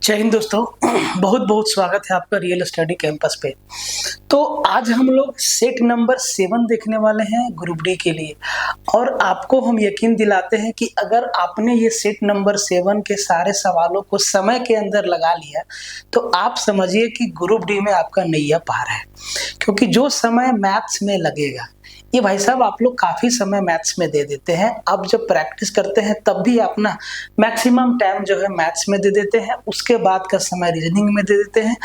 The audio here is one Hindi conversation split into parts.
जय हिंद दोस्तों। बहुत बहुत स्वागत है आपका रियल स्टडी कैंपस पे। तो आज हम लोग सेट नंबर 7 देखने वाले हैं ग्रुप डी के लिए। और आपको हम यकीन दिलाते हैं कि अगर आपने ये सेट नंबर 7 के सारे सवालों को समय के अंदर लगा लिया तो आप समझिए कि ग्रुप डी में आपका नैया पार है। क्योंकि जो समय मैथ्स में लगेगा, ये भाई साहब आप लोग काफी समय मैथ्स में दे देते हैं। अब जब प्रैक्टिस करते हैं तब भी अपना मैक्सिमम टाइम जो है मैथ्स में दे देते हैं, उसके बाद का समय रीजनिंग में दे देते हैं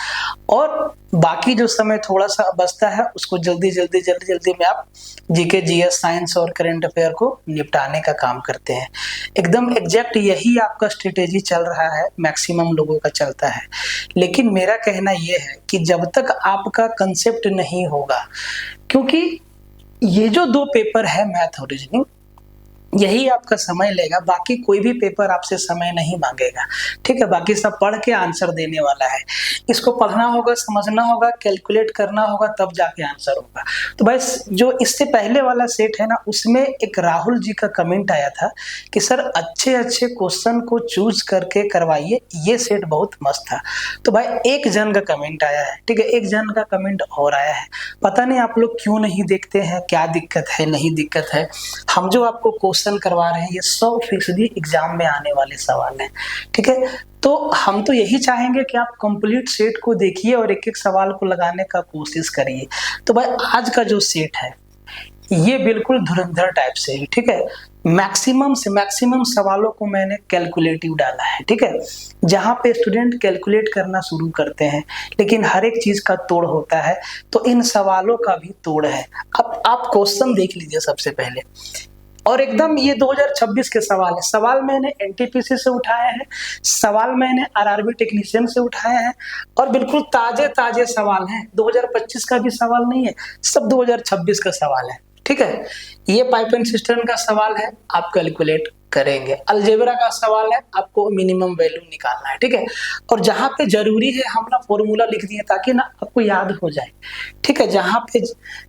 और बाकी जो समय थोड़ा सा बचता है उसको जल्दी में आप जीके, जीएस, साइंस और करंट अफेयर को निपटाने का काम करते हैं। एकदम एग्जैक्ट यही आपका स्ट्रेटेजी चल रहा है, मैक्सिमम लोगों का चलता है। लेकिन मेरा कहना यह है कि जब तक आपका कंसेप्ट नहीं होगा, क्योंकि ये जो 2 पेपर है मैथ और रीजनिंग, यही आपका समय लेगा, बाकी कोई भी पेपर आपसे समय नहीं मांगेगा। ठीक है, बाकी सब पढ़ के आंसर देने वाला है। इसको पढ़ना होगा, समझना होगा, कैलकुलेट करना होगा, तब जाके आंसर होगा। तो बस जो इससे पहले वाला सेट है ना, उसमें एक राहुल जी का कमेंट आया था कि सर अच्छे अच्छे क्वेश्चन को चूज करके करवाइए, ये सेट बहुत मस्त था। तो भाई एक जन का कमेंट आया है, ठीक है, एक जन का कमेंट और आया है। पता नहीं आप लोग क्यों नहीं देखते हैं, क्या दिक्कत है, नहीं दिक्कत है। हम जो आपको क्वेश्चन करवा रहे हैं ये 100% एग्जाम में आने वाले सवाल हैं। ठीक है, तो हम तो यही चाहेंगे कि आप कंप्लीट सेट को देखिए और एक एक सवाल को लगाने का कोशिश करिए। तो भाई आज का जो सेट है ये बिल्कुल धुरंधर टाइप से है। ठीक है, मैक्सिमम से मैक्सिमम सवालों को मैंने कैलकुलेटिव डाला है। ठीक है, जहां पे स्टूडेंट कैलकुलेट करना शुरू करते हैं, लेकिन हर एक चीज का तोड़ होता है, तो इन सवालों का भी तोड़ है। अब आप क्वेश्चन देख लीजिए सबसे पहले, और एकदम ये 2026 के सवाल है। सवाल मैंने एनटीपीसी से उठाया है, सवाल मैंने आरआरबी टेक्नीशियन से उठाया है और बिल्कुल ताजे ताजे सवाल हैं। 2025 का भी सवाल नहीं है, सब 2026 का सवाल है। ठीक है, ये पाइपिंग सिस्टम का सवाल है, आप कैलकुलेट करेंगे। अलजेब्रा का सवाल है, आपको मिनिमम वैल्यू निकालना है। ठीक है, और जहां पे जरूरी है हमने फॉर्मूला लिख दिया ताकि ना आपको याद हो जाए। ठीक है, जहां पे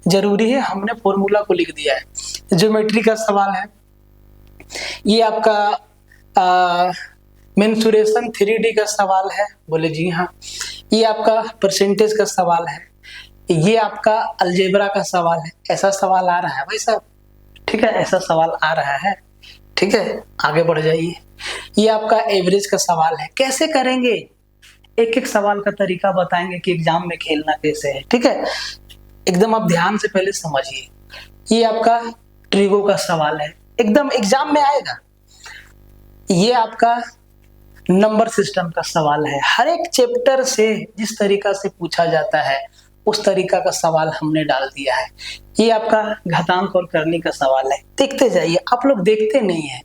जरूरी है हमने फॉर्मूला को लिख दिया है। ज्योमेट्री का सवाल है, ये आपका मेंसुरेशन 3D का सवाल है, बोले जी हाँ। ये आपका परसेंटेज का सवाल है, ये आपका अलजेब्रा का सवाल है। ऐसा सवाल आ रहा है भाई साहब, ठीक है, ऐसा सवाल आ रहा है। ठीक है, आगे बढ़ जाइए। ये आपका एवरेज का सवाल है। कैसे करेंगे, एक एक सवाल का तरीका बताएंगे कि एग्जाम में खेलना कैसे है। ठीक है, एकदम आप ध्यान से पहले समझिए। ये आपका ट्रिगो का सवाल है, एकदम एग्जाम में आएगा। ये आपका नंबर सिस्टम का सवाल है। हर एक चैप्टर से जिस तरीका से पूछा जाता है उस तरीका का सवाल हमने डाल दिया है। ये आपका घातांक और करनी का सवाल है, देखते जाइए, आप लोग देखते नहीं है।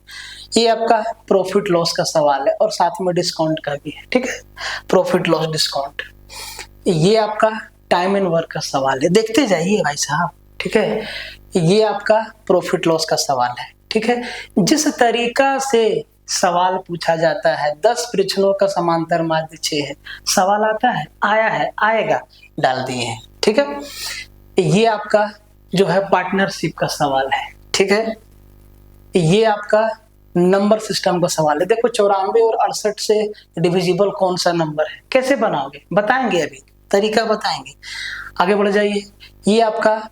ये आपका प्रॉफिट लॉस का सवाल है और साथ में डिस्काउंट का भी है। ठीक है, प्रॉफिट लॉस डिस्काउंट। ये आपका टाइम एंड वर्क का सवाल है, देखते जाइए भाई साहब। ठीक है, ये आपका प्रॉफिट लॉस का सवाल है। ठीक है, जिस तरीका से सवाल पूछा जाता है, 10 प्रश्नों का समांतर माध्य 6 है, सवाल आता है, आया है, आएगा, डाल दिए हैं। ठीक है, ये आपका जो है पार्टनरशिप का सवाल है। ठीक है, ये आपका नंबर सिस्टम का सवाल है। देखो 94 और 68 से डिविजिबल कौन सा नंबर है, कैसे बनाओगे, बताएंगे, अभी तरीका बताएंगे। आगे बढ़ जाइए। ये आपका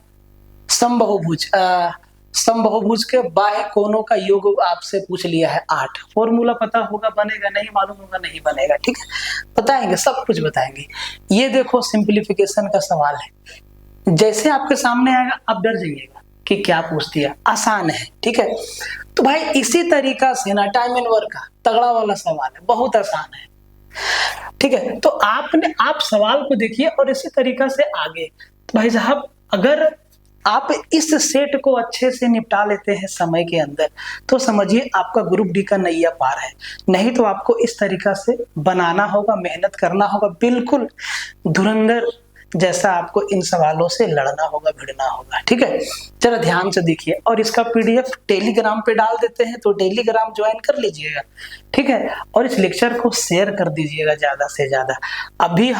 समबाहुभुज के बाह्य कोणों का योग आपसे पूछ लिया है 8। फॉर्मूला पता होगा, बनेगा, नहीं मालूम होगा, नहीं बनेगा। ठीक है, बताएंगे, सब कुछ बताएंगे। ये देखो सिंप्लीफिकेशन का सवाल है, जैसे आपके सामने आएगा आप डर जाइएगा कि क्या पूछ दिया, आसान है। ठीक है, तो भाई इसी तरीका से ना टाइम एंड वर्क का तगड़ा वाला सवाल है, बहुत आसान है। ठीक है, तो आप सवाल को देखिए और इसी तरीका से आगे। तो भाई साहब अगर आप इस सेट को अच्छे से निपटा लेते हैं समय के अंदर, तो समझिए आपका ग्रुप डी का नैया पार है। नहीं तो आपको इस तरीका से बनाना होगा, मेहनत करना होगा, बिल्कुल धुरंधर जैसा आपको इन सवालों से लड़ना होगा, भिड़ना होगा। ठीक है, जरा ध्यान से देखिए। और इसका पीडीएफ टेलीग्राम पे डाल देते हैं, तो टेलीग्राम ज्वाइन कर लीजिएगा। ठीक है, और इस लेक्चर को शेयर कर दीजिएगा ज्यादा से ज्यादा। अभी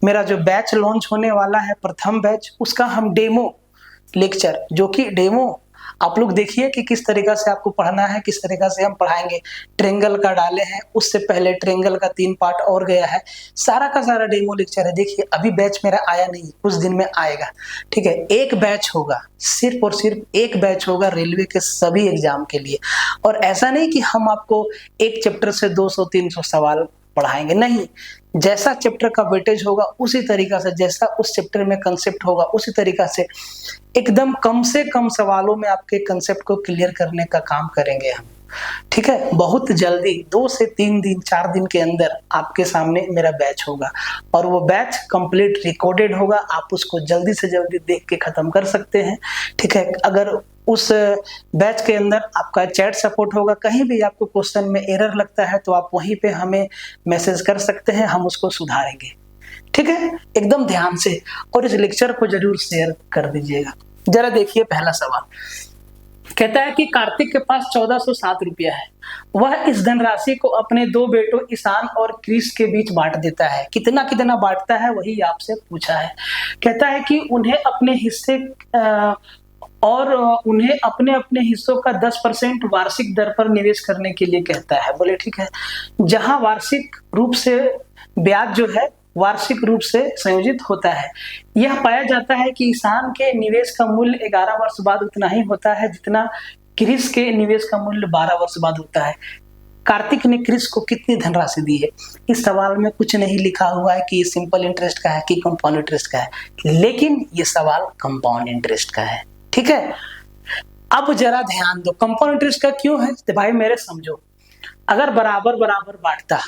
मेरा जो बैच लॉन्च होने वाला है, प्रथम बैच, उसका हम डेमो लेक्चर, जो कि डेमो आप लोग देखिए कि किस तरीका से आपको पढ़ना है, किस तरीका से हम पढ़ाएंगे। ट्रेंगल का डाले हैं, उससे पहले ट्रेंगल का 3 पार्ट और गया है, सारा का सारा डेमो लेक्चर है। देखिए अभी बैच मेरा आया नहीं, कुछ दिन में आएगा, ठीक है। एक बैच होगा, सिर्फ और सिर्फ एक बैच होगा रेलवे के सभी एग्जाम के लिए। और ऐसा नहीं कि हम आपको एक चैप्टर से 200-300 सवाल पढ़ाएंगे, नहीं। जैसा चैप्टर का वेटेज होगा उसी तरीका से, जैसा उस चैप्टर में कंसेप्ट होगा उसी तरीका से एकदम कम से कम सवालों में आपके कंसेप्ट को क्लियर करने का काम करेंगे हम, ठीक है। बहुत जल्दी 2 से 3 दिन 4 दिन के अंदर आपके सामने मेरा बैच होगा और वो बैच कंप्लीट रिकॉर्डेड होगा। आप उसको जल्दी से जल्दी देख के खत्म कर सकते हैं, ठीक है। अगर उस बैच के अंदर आपका चैट सपोर्ट होगा, कहीं भी आपको क्वेश्चन में एरर लगता है तो आप वहीं पे हमें मैसेज कर सकते हैं, हम उसको सुधारेंगे, ठीक है। एकदम ध्यान से, और इस लेक्चर को जरूर शेयर कर दीजिएगा। जरा देखिए पहला सवाल कहता है कि कार्तिक के पास 1407 रुपया है। वह इस धनराशि को अपने 2 बेटों ईशान और क्रिस के बीच बांट देता है। कितना कितना बांटता है वही आपसे पूछा है। कहता है कि उन्हें अपने हिस्से और उन्हें अपने अपने हिस्सों का 10% वार्षिक दर पर निवेश करने के लिए कहता है। बोले ठीक है। जहां वार्षिक रूप से ब्याज जो है वार्षिक रूप से संयोजित होता है, यह पाया जाता है कि ईशान के निवेश का मूल्य 11 वर्ष बाद उतना ही होता है जितना क्रिस के निवेश का मूल्य 12 वर्ष बाद होता है। कार्तिक ने क्रिस को कितनी धनराशि दी है? इस सवाल में कुछ नहीं लिखा हुआ है कि ये सिंपल इंटरेस्ट का है कि कंपाउंड इंटरेस्ट का है, लेकिन ये सवाल कंपाउंड इंटरेस्ट का है, ठीक है। अब जरा ध्यान दो, कंपाउंड इंटरेस्ट का क्यों है तो भाई मेरे समझो, अगर बराबर बराबर बांटता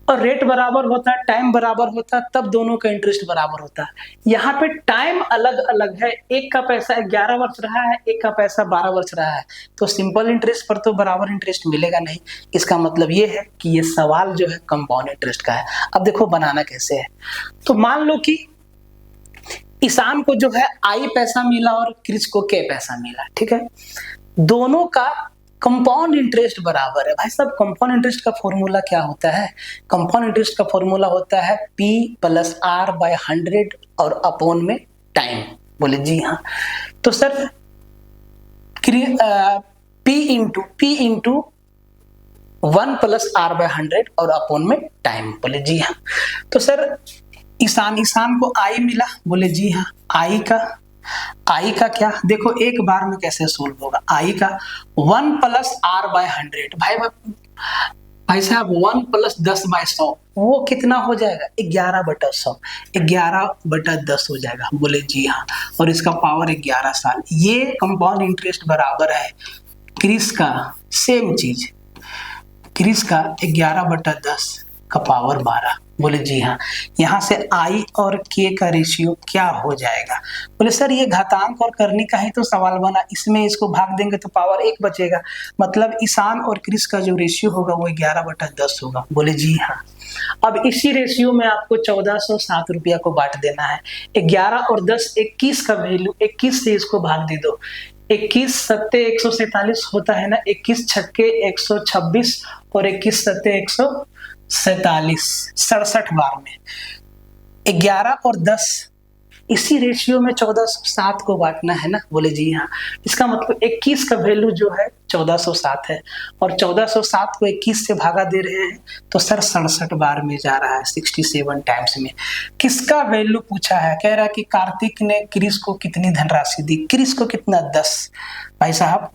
और रेट बराबर होता, टाइम बराबर होता, तब दोनों का इंटरेस्ट बराबर होता। यहाँ पे टाइम अलग अलग है, एक का पैसा 11 वर्ष रहा है, एक का पैसा 12 वर्ष रहा है, तो सिंपल इंटरेस्ट पर तो बराबर इंटरेस्ट मिलेगा नहीं। इसका मतलब ये है कि ये सवाल जो है कंपाउंड इंटरेस्ट का है। अब देखो बनाना कैसे है। तो मान लो कि ईशान को जो है आई पैसा मिला और क्रिस को के पैसा मिला, ठीक है। दोनों का कंपाउंड इंटरेस्ट बराबर है। भाई साहब कंपाउंड इंटरेस्ट का फॉर्मूला क्या होता है? कंपाउंड इंटरेस्ट का फॉर्मूला होता है P + R/100 और अपॉन में टाइम। बोले जी हाँ। तो सर P इंटू 1 + R/100 और अपॉन में टाइम। बोले जी हाँ। तो सर ईशान को आई मिला। बोले जी हाँ। आई का क्या देखो, एक बार में कैसे सोल्व होगा। आई का 1 + R/100, भाई साहब 1 + 10/100 वो कितना हो जाएगा? 11/100, 11/10 हो जाएगा। बोले जी हाँ। और इसका पावर 11 साल। ये कंपाउंड इंटरेस्ट बराबर है क्रिस का, सेम चीज, क्रिस का 11/10 का पावर 12। बोले जी हाँ। यहाँ से आई और के का रेशियो क्या हो जाएगा? बोले सर ये घातांक और करनी का ही तो सवाल बना, इसमें इसको भाग देंगे तो पावर 1 बचेगा, मतलब ईशान और क्रिस का जो रेशियो होगा वो 11/10 होगा। बोले जी हाँ। अब इसी रेशियो में आपको 1407 रुपया को बांट देना है। 11 और 10 21 का वैल्यू, 21 से इसको भाग दे दो। 21 सत्ते 147 होता है ना, 21 छक्के 126 और 21 सत्ते 147, 67 बार में 11 और 10 इसी रेशियो में 1407 को बांटना है ना। बोले जी हाँ। इसका मतलब 21 का वैल्यू जो है 1407 है और 1407 को 21 से भागा दे रहे हैं तो सर 67 बार में जा रहा है, 67 टाइम्स में। किसका वैल्यू पूछा है? कह रहा है कि कार्तिक ने क्रिस को कितनी धनराशि दी। क्रिस को कितना? 10। भाई साहब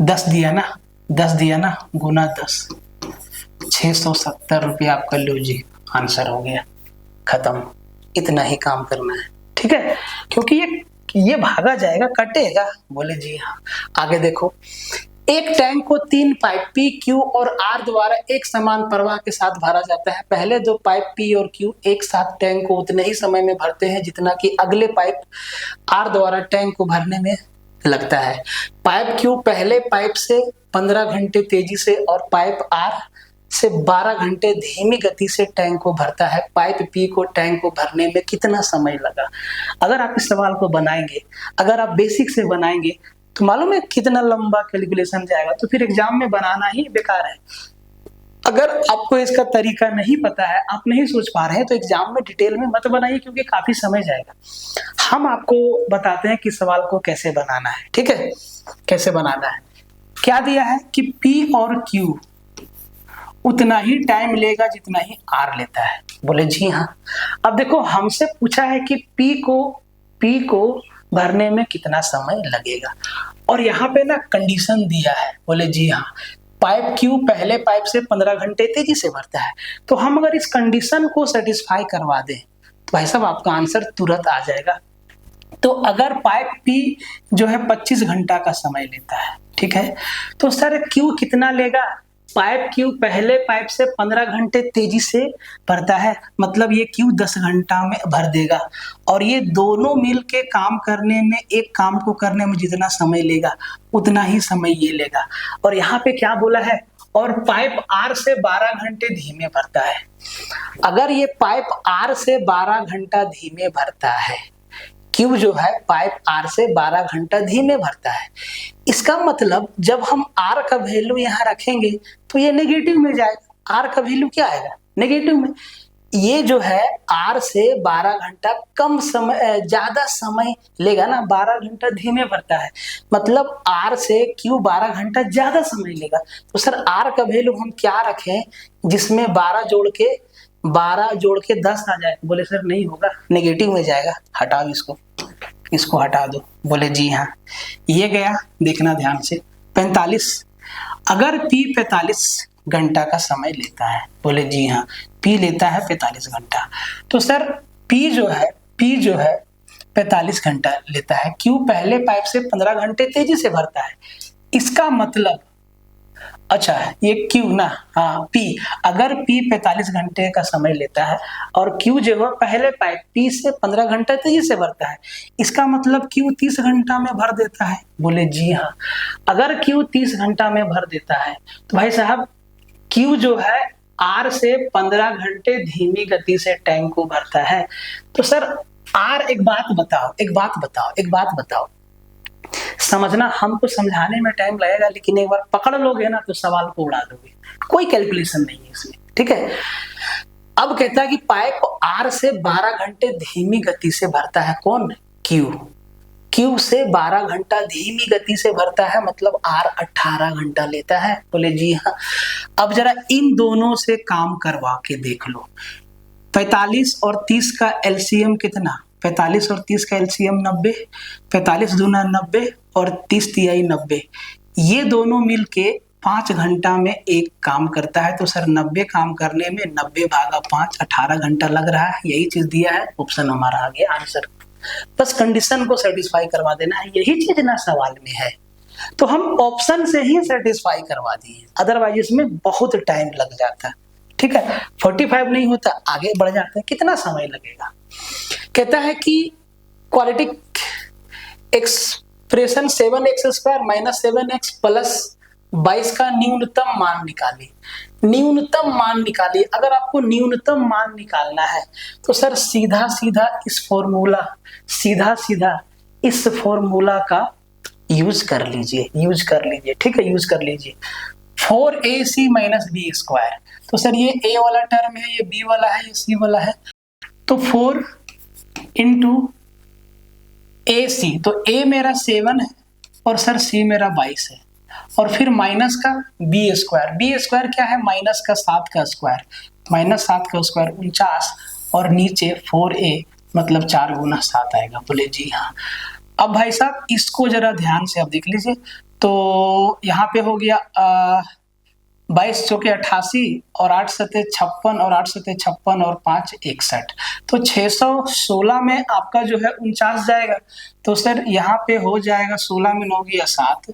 10 दिया ना, 10 दिया ना, गुना 10, 670 रुपया आपका। लो जी आंसर हो गया, खत्म। इतना ही काम करना है, ठीक है, क्योंकि ये भागा जाएगा, कटेगा। बोले जी हाँ। आगे देखो, एक टैंक को 3 पाइप P, Q और R द्वारा एक समान प्रवाह के साथ भरा जाता है। पहले 2 पाइप P और Q एक साथ टैंक को उतने ही समय में भरते हैं जितना कि अगले पाइप R द्वारा टैंक को भरने में लगता है। पाइप Q पहले पाइप से 15 घंटे तेजी से और पाइप R से 12 घंटे धीमी गति से टैंक को भरता है। पाइप P को टैंक को भरने में कितना समय लगा? अगर आप इस सवाल को बनाएंगे, अगर आप बेसिक से बनाएंगे तो मालूम है कितना लंबा कैलकुलेशन जाएगा, तो फिर एग्जाम में बनाना ही बेकार है। अगर आपको इसका तरीका नहीं पता है, आप नहीं सोच पा रहे हैं, तो एग्जाम में डिटेल में मत बनाइए क्योंकि काफी समय जाएगा। हम आपको बताते हैं कि सवाल को कैसे बनाना है, ठीक है, कैसे बनाना है। क्या दिया है कि P और Q उतना ही टाइम लेगा जितना ही R लेता है। बोले जी हाँ। अब देखो हमसे पूछा है कि P को भरने में कितना समय लगेगा, और यहाँ पे ना कंडीशन दिया है। बोले जी हाँ, पाइप Q पहले पाइप से 15 घंटे तेजी से भरता है। तो हम अगर इस कंडीशन को सेटिस्फाई करवा दें तो भाई साहब आपका आंसर तुरंत आ जाएगा। तो अगर पाइप P जो है 25 घंटा का समय लेता है, ठीक है, तो सर Q कितना लेगा? पाइप Q पहले पाइप से 15 घंटे तेजी से भरता है, मतलब ये Q 10 घंटा में भर देगा। और ये दोनों मिल के काम करने में, एक काम को करने में जितना समय लेगा उतना ही समय ये लेगा। और यहाँ पे क्या बोला है? और पाइप R से 12 घंटे धीमे भरता है। अगर ये पाइप R से 12 घंटा धीमे भरता है, Q जो है पाइप R से 12 घंटा धीमे भरता है, इसका मतलब जब हम R का वैल्यू यहाँ रखेंगे तो ये नेगेटिव में जाएगा। R का वैल्यू क्या आएगा? नेगेटिव में। ये जो है R से 12 घंटा कम समय, ज्यादा समय लेगा ना, 12 घंटा धीमे भरता है, मतलब R से Q 12 घंटा ज्यादा समय लेगा। तो सर R का वैल्यू हम क्या रखें जिसमें 12 जोड़ के 10 आ जाए? बोले सर नहीं होगा, नेगेटिव में जाएगा, हटाओ इसको हटा दो। बोले जी हाँ, ये गया। देखना ध्यान से, 45। अगर P 45 घंटा का समय लेता है, बोले जी हाँ, P लेता है 45 घंटा, तो सर P जो है 45 घंटा लेता है। Q पहले पाइप से 15 घंटे तेजी से भरता है। इसका मतलब, अच्छा ये Q ना, हाँ P, अगर P 45 घंटे का समय लेता है और Q जो है पहले पाइप P से 15 घंटे तेजी से भरता है, इसका मतलब Q 30 घंटा में भर देता है। बोले जी हाँ। अगर Q 30 घंटा में भर देता है तो भाई साहब Q जो है R से 15 घंटे धीमी गति से टैंक को भरता है। तो सर R, एक बात बताओ, समझना, हमको समझाने में टाइम लगेगा, लेकिन एक बार पकड़ लोगे ना तो सवाल को उड़ा दोगे। कोई कैलकुलेशन नहीं है इसमें, ठीक है। अब कहता है कि पाइप R से 12 घंटे धीमी गति से भरता है। कौन? Q से 12 घंटा धीमी गति से भरता है, मतलब R 18 घंटा लेता है। बोले जी हाँ। अब जरा इन दोनों से काम करवा के देख लो। 45 और 30 का एलसीएम कितना? 45 और 30 का एलसीएम 90, 45 दूना 90 और 30 तिहाई 90। ये दोनों मिलके 5 घंटा में एक काम करता है। तो सर 90 काम करने में 90 भागा 5, 18 घंटा लग रहा है। यही चीज दिया है, ऑप्शन हमारा आ गया आंसर। बस कंडीशन को सेटिस्फाई करवा देना है, यही चीज ना सवाल में है। तो हम ऑप्शन से ही सेटिस्फाई करवा दिए, अदरवाइज इसमें बहुत टाइम लग जाता है, ठीक है। 45 नहीं होता, आगे बढ़ जाता है, कितना समय लगेगा। कहता है कि quadratic expression 7x² minus 7x plus 22 का न्यूनतम मान निकालिए। न्यूनतम मान निकालिए। अगर आपको न्यूनतम मान निकालना है तो सर सीधा सीधा इस फॉर्मूला का यूज कर लीजिए, ठीक है, यूज कर लीजिए। 4ac माइनस बी स्क्वायर, तो सर ये a वाला टर्म है, ये b वाला है, ये c वाला है, तो 4 इंटू AC, तो a मेरा 7 है और सर c मेरा 22 है, और फिर माइनस का b स्क्वायर क्या है? माइनस का 7 का स्क्वायर, माइनस 7 का स्क्वायर 49, और नीचे 4a मतलब 4 गुना 7 आएगा। बोले जी हाँ। अब भाई साहब इसको जरा ध्यान से अब देख लीजिए, तो यहाँ पे हो गया 22 चौके 88 और 8 सते 56 और 8 सते 56 और 5 61, तो 616 में आपका जो है 49 जाएगा। तो सर यहाँ पे हो जाएगा 16 में 9 गया 7,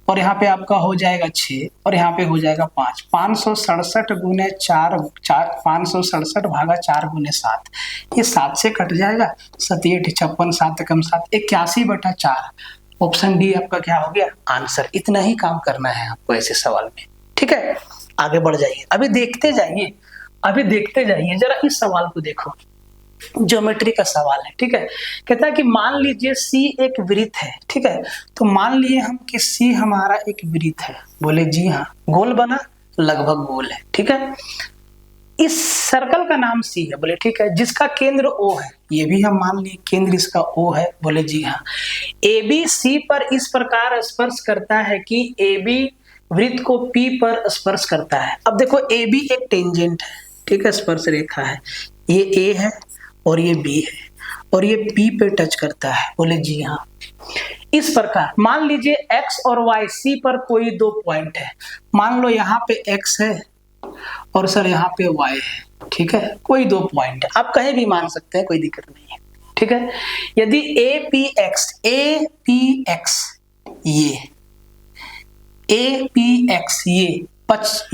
और यहाँ पे आपका हो जाएगा 6, और यहाँ पे हो जाएगा 5। 567 गुने 4, 567 भागा 4 गुने 7, ये 7 से कट जाएगा। 7 56, 7 कम 7 81/4। ऑप्शन डी आपका क्या हो गया? आंसर। इतना ही काम करना है आपको ऐसे सवाल में, ठीक है। आगे बढ़ जाइए, अभी देखते जाइए, जरा इस सवाल को देखो। ज्योमेट्री का सवाल है, ठीक है। कहता है कि मान लीजिए C एक वृत्त है, ठीक है। तो मान लिए हम कि C हमारा एक वृत्त है। बोले जी हाँ। गोल बना? लगभग गोल है। ठीक है, इस सर्कल का नाम सी है, बोले ठीक है, जिसका केंद्र ओ है, ये भी हम मान लिए केंद्र इसका ओ है, बोले जी हाँ। ए बी सी पर इस प्रकार स्पर्श करता है कि ए बी वृत्त को पी पर स्पर्श करता है। अब देखो ए बी एक टेंजेंट है, ठीक है, स्पर्श रेखा है, ये ए है और ये बी है और ये पी पे टच करता है, बोले जी हाँ। इस प्रकार मान लीजिए एक्स और वाई सी पर कोई दो पॉइंट है, मान लो यहाँ पे एक्स है और सर यहाँ पे y है, ठीक है, कोई दो पॉइंट है, आप कहीं भी मान सकते हैं, कोई दिक्कत नहीं है। ठीक है, यदि ए पी एक्स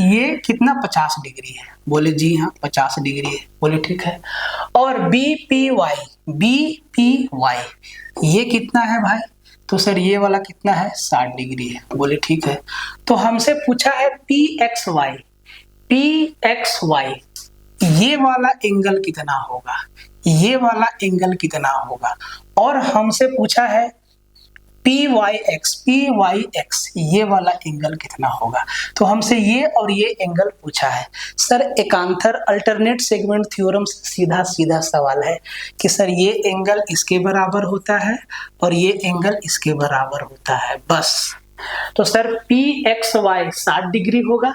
ये कितना 50 डिग्री है, बोले जी हाँ 50 डिग्री है, बोले ठीक है। और बी पी वाई ये कितना है भाई, तो सर ये वाला कितना है 60 डिग्री है, बोले ठीक है। तो हमसे पूछा है पी एक्स वाई ये वाला एंगल कितना होगा, ये वाला एंगल कितना होगा, और हमसे पूछा है पी वाई एक्स ये वाला एंगल कितना होगा। तो हमसे ये और ये एंगल पूछा है। सर एकांतर अल्टरनेट सेगमेंट थ्योरम से सीधा सीधा सवाल है कि सर ये एंगल इसके बराबर होता है और ये एंगल इसके बराबर होता है, बस। तो sir P X Y 60 degree होगा,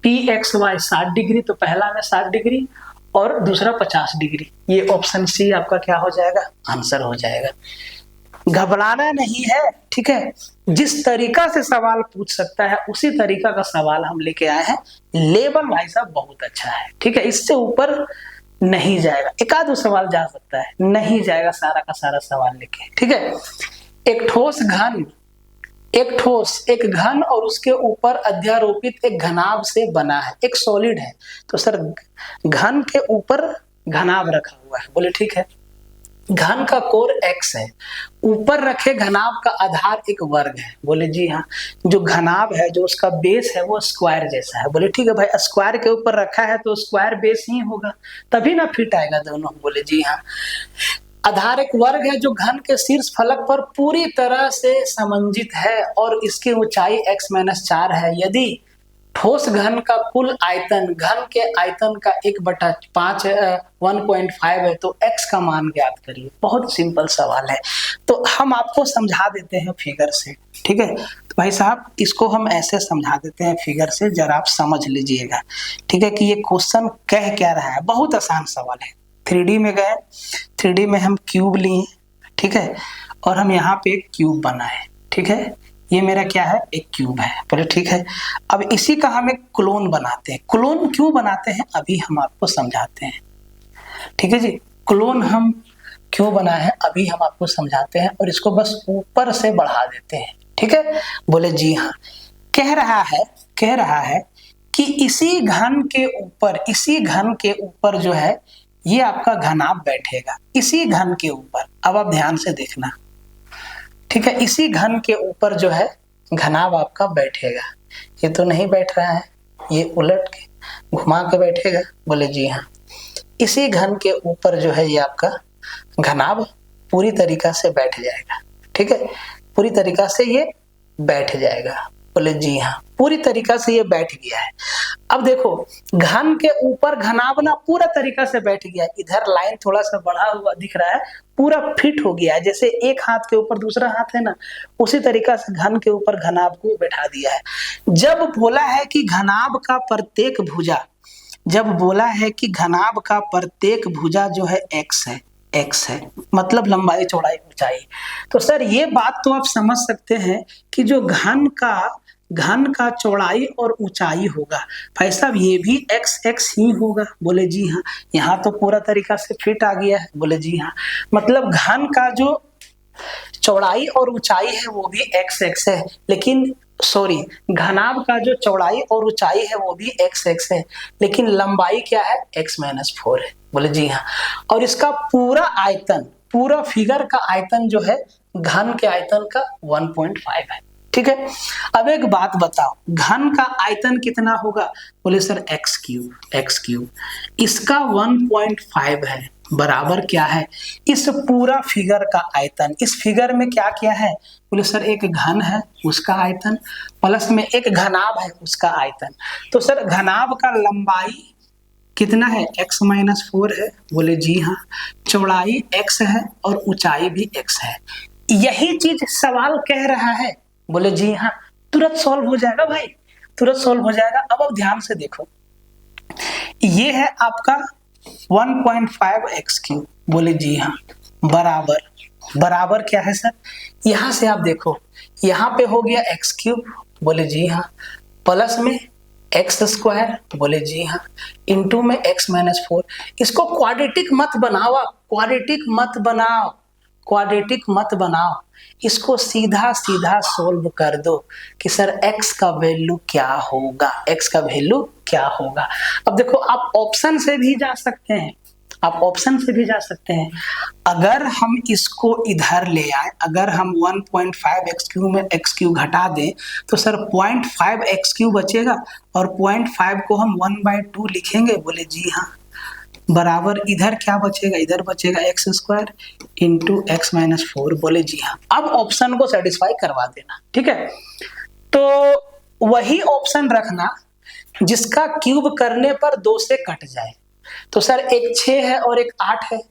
पी एक्स वाई 60 डिग्री, तो पहला में 60 डिग्री और दूसरा 50 डिग्री, ये ऑप्शन सी आपका क्या हो जाएगा, आंसर हो जाएगा। घबराना नहीं है, ठीक है, जिस तरीका से सवाल पूछ सकता है उसी तरीका का सवाल हम लेके आए हैं। लेवल भाई साहब बहुत अच्छा है, ठीक है, इससे ऊपर नहीं जाएगा, एक आध सवाल जा सकता है, नहीं जाएगा सारा का सारा सवाल लेके। ठीक है, एक घन और उसके ऊपर अध्यारोपित एक घनाभ से बना है, एक सॉलिड है, तो सर घन के ऊपर घनाभ रखा हुआ है, बोले ठीक है। घन का कोर x है, ऊपर रखे घनाभ का आधार एक वर्ग है, बोले जी हाँ। जो घनाभ है, जो उसका बेस है, वो स्क्वायर जैसा है, बोले ठीक है भाई, स्क्वायर के ऊपर रखा है तो स्क्वायर बेस ही होगा, तभी ना फिट आएगा दोनों, बोले जी हाँ। आधार एक वर्ग है जो घन के शीर्ष फलक पर पूरी तरह से समंजित है और इसकी ऊंचाई x-4 है। यदि ठोस घन का कुल आयतन घन के आयतन का 1/5 1.5 है तो x का मान ज्ञात करिए। बहुत सिंपल सवाल है, तो हम आपको समझा देते हैं फिगर से। ठीक है, तो भाई साहब इसको हम ऐसे समझा देते हैं फिगर से, जरा आप समझ लीजिएगा। ठीक है, कि ये क्वेश्चन कह क्या रहा है, बहुत आसान सवाल है। 3D में गए, 3D में हम क्यूब लिए, ठीक है, और हम यहाँ पे एक क्यूब बनाए। ठीक है, ये मेरा क्या है, एक क्यूब है, बोले ठीक है। अब इसी का हम एक क्लोन बनाते हैं। क्लोन क्यों बनाते हैं अभी हम आपको समझाते हैं। ठीक है जी, क्लोन हम क्यों बनाए हैं अभी हम आपको समझाते हैं, और इसको बस ऊपर से बढ़ा देते हैं। ठीक है, बोले जी हाँ। कह रहा है कि इसी घन के ऊपर जो है ये आपका घनाभ बैठेगा, इसी घन के ऊपर। अब आप ध्यान से देखना, ठीक है, इसी घन के ऊपर जो है घनाभ आपका बैठेगा। ये तो नहीं बैठ रहा है, ये उलट के घुमा के बैठेगा, बोले जी हाँ। इसी घन के ऊपर जो है ये आपका घनाभ पूरी तरीका से बैठ जाएगा। ठीक है, पूरी तरीका से ये बैठ जाएगा, बोले जी हाँ, पूरी तरीका से ये बैठ गया है। अब देखो, घन के ऊपर घनाभ ना पूरा तरीका से बैठ गया है, इधर लाइन थोड़ा सा बढ़ा हुआ दिख रहा है, पूरा फिट हो गया है। जैसे एक हाथ के ऊपर दूसरा हाथ है ना, उसी तरीका से घन के ऊपर घनाभ को बैठा दिया है। जब बोला है कि घनाभ का प्रत्येक भुजा जो है x है, मतलब लंबाई चौड़ाई ऊंचाई, तो सर ये बात तो आप समझ सकते हैं कि जो घन का चौड़ाई और ऊंचाई होगा, भाई साहब ये भी x ही होगा, बोले जी हाँ। यहाँ तो पूरा तरीका से फिट आ गया है, बोले जी हाँ। मतलब घन का जो चौड़ाई और ऊंचाई है वो भी x है, लेकिन सॉरी, घनाभ का जो चौड़ाई और ऊंचाई है वो भी x है, लेकिन लंबाई क्या है, x-4 है, बोले जी हाँ। और इसका पूरा फिगर का आयतन जो है घन के आयतन का 1.5 है। ठीक है, अब एक बात बताओ, घन का आयतन कितना होगा, बोले सर x क्यूब। इसका 1.5 है, बराबर क्या है, इस पूरा फिगर का आयतन। इस फिगर में क्या क्या है, बोले सर एक घन है उसका आयतन, प्लस में एक घनाभ है उसका आयतन। तो सर घनाभ का लंबाई कितना है, x-4 है, बोले जी हाँ। चौड़ाई x है और ऊंचाई भी x है। यही चीज सवाल कह रहा है, बोले जी हाँ। तुरंत सॉल्व हो जाएगा भाई, तुरंत सॉल्व हो जाएगा। अब ध्यान से देखो, ये है आपका 1.5x3, बोले जी हाँ। बराबर, बराबर क्या है सर, यहां से आप देखो, यहां पे हो गया x3, बोले जी हाँ। प्लस में x², बोले जी हाँ। इंटू में x-4। इसको क्वाड्रेटिक मत बनाओ आप, क्वाड्रेटिक मत बनाओ, क्वाड्रेटिक मत बनाओ। इसको सीधा सीधा सोल्व कर दो कि सर x का वैल्यू क्या होगा, x का वैल्यू क्या होगा। अब देखो आप ऑप्शन से भी जा सकते हैं, आप ऑप्शन से भी जा सकते हैं। अगर हम इसको इधर ले आए, अगर हम 1.5x³ में x³ घटा दें तो सर 0.5x³ बचेगा और 0.5 को हम 1/2 लिखेंगे, बोले जी हाँ। बराबर इधर क्या बचेगा, इधर बचेगा x² इंटू x-4, बोले जी हाँ। अब ऑप्शन को सेटिस्फाई करवा देना, ठीक है। तो वही ऑप्शन रखना जिसका क्यूब करने पर 2 से कट जाए। तो सर एक 6 है और एक 8 है,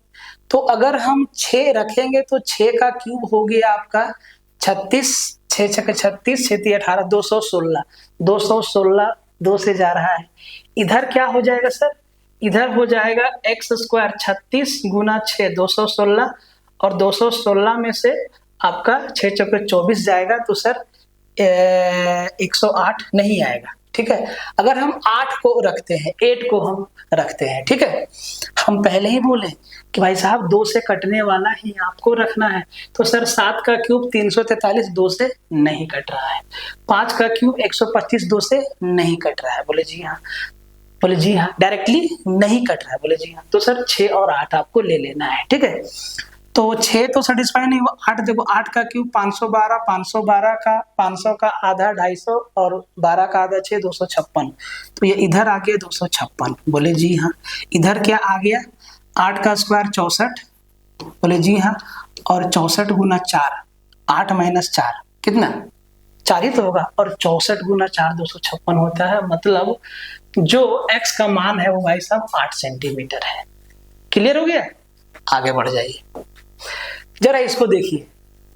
तो अगर हम 6 रखेंगे तो 6 का क्यूब हो गया आपका 36, 6 छक्के 36, 6 तिया 18, 216, 216 2 से जा रहा है। इधर क्या हो जाएगा सर, इधर हो जाएगा x² 36 गुना 6 216, और 216 में से आपका 6 चौके 24 जाएगा, तो सर 108 नहीं आएगा, ठीक है। अगर हम 8 को रखते हैं, 8 को हम रखते हैं, ठीक है। हम पहले ही बोले कि भाई साहब 2 से कटने वाला ही आपको रखना है, तो सर 7 का क्यूब 343 2 से नहीं कट रहा है, 5 का क्यूब 125 2 से नहीं कट रहा है, बोले जी हाँ। बोले जी हाँ, डायरेक्टली नहीं कट रहा है, बोले जी हाँ। तो सर 6 और 8 आपको ले लेना है, ठीक है। तो 6 तो सेटिस्फाई नहीं हुआ, 8 देखो, 8 का क्यूब 512, 512 का 500 का आधा 250 और 12 का आधा 6 256, तो ये इधर आ गया 256, बोले जी हाँ। इधर क्या आ गया, 8 का स्क्वायर 64, बोले जी हाँ। और 64 गुना 4, 8 - 4 कितना, 4 ही तो होगा, और 64 गुना 4 256 होता है। मतलब जो x का मान है वो भाई साहब 8 सेंटीमीटर है। क्लियर हो गया, आगे बढ़ जाइए। जरा इसको देखिए,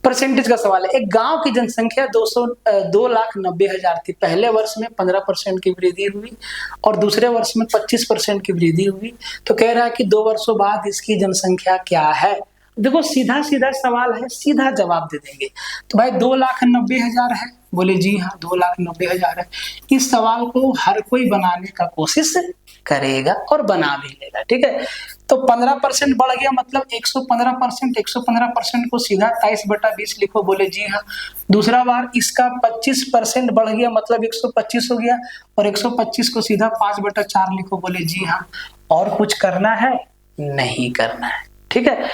परसेंटेज का सवाल है। एक गांव की जनसंख्या 2,90,000 थी। पहले वर्ष में 15% की वृद्धि हुई और दूसरे वर्ष में 25% की वृद्धि हुई। तो कह रहा है कि 2 वर्षों बाद इसकी जनसंख्या क्या है। देखो सीधा सीधा सवाल है, सीधा जवाब दे देंगे। तो भाई 2,90,000 है, बोले जी हाँ 2,90,000 है। इस सवाल को हर कोई बनाने का कोशिश करेगा और बना भी लेगा, ठीक है। तो 15% बढ़ गया, मतलब 115%, 115% को सीधा 23/20 लिखो, बोले जी हाँ। दूसरा बार इसका 25% बढ़ गया, मतलब 125 हो गया, और 125 को सीधा 5/4 लिखो, बोले जी हाँ। और कुछ करना है, नहीं करना है, ठीक है।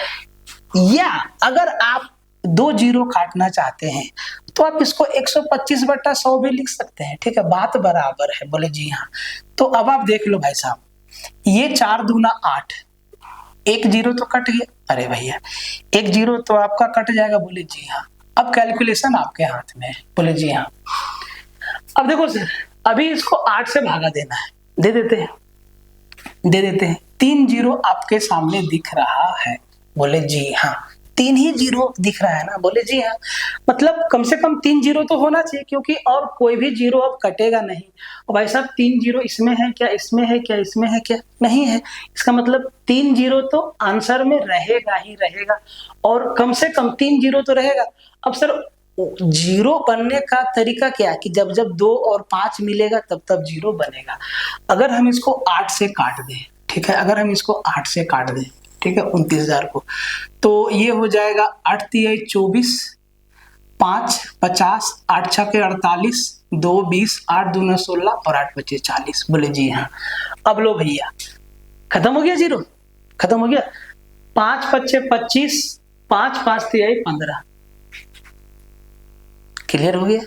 या अगर आप 2 जीरो काटना चाहते हैं तो आप इसको 125/100 भी लिख सकते हैं, ठीक है, बात बराबर है, बोले जी हाँ। तो अब आप देख लो भाई साहब, ये 4 दूना 8, 1 जीरो तो कट गया, अरे भैया 1 जीरो तो आपका कट जाएगा, बोले जी हाँ। अब कैलकुलेशन आपके हाथ में है, बोले जी हाँ। अब देखो सर, अभी इसको 8 से भागा देना है, दे देते हैं, दे देते हैं। 3 जीरो आपके सामने दिख रहा है, बोले जी हाँ। 3 ही जीरो दिख रहा है ना, बोले जी हाँ। मतलब कम से कम 3 जीरो तो होना चाहिए, क्योंकि और कोई भी जीरो अब कटेगा नहीं। और भाई साहब 3 जीरो इसमें है क्या, इसमें है क्या, इसमें है क्या, नहीं है। इसका मतलब 3 जीरो तो आंसर में रहेगा ही रहेगा, और कम से कम 3 जीरो तो रहेगा। अब सर जीरो बनने का तरीका क्या है कि जब जब 2 और 5 मिलेगा तब तब जीरो बनेगा। अगर हम इसको 8 से काट दें, ठीक है, अगर हम इसको 8 से काट दें, ठीक है, 29,000 को, तो ये हो जाएगा 8 तिया 24, 5 50, 8 छक्के 48, 2 20, 8 दूना 16 और 8 पच्चे 40, बोले जी हाँ। अब लो भैया, खत्म हो गया, जीरो खत्म हो गया। 5 पच्चे 25, 5 5 तिया 15, क्लियर हो गया,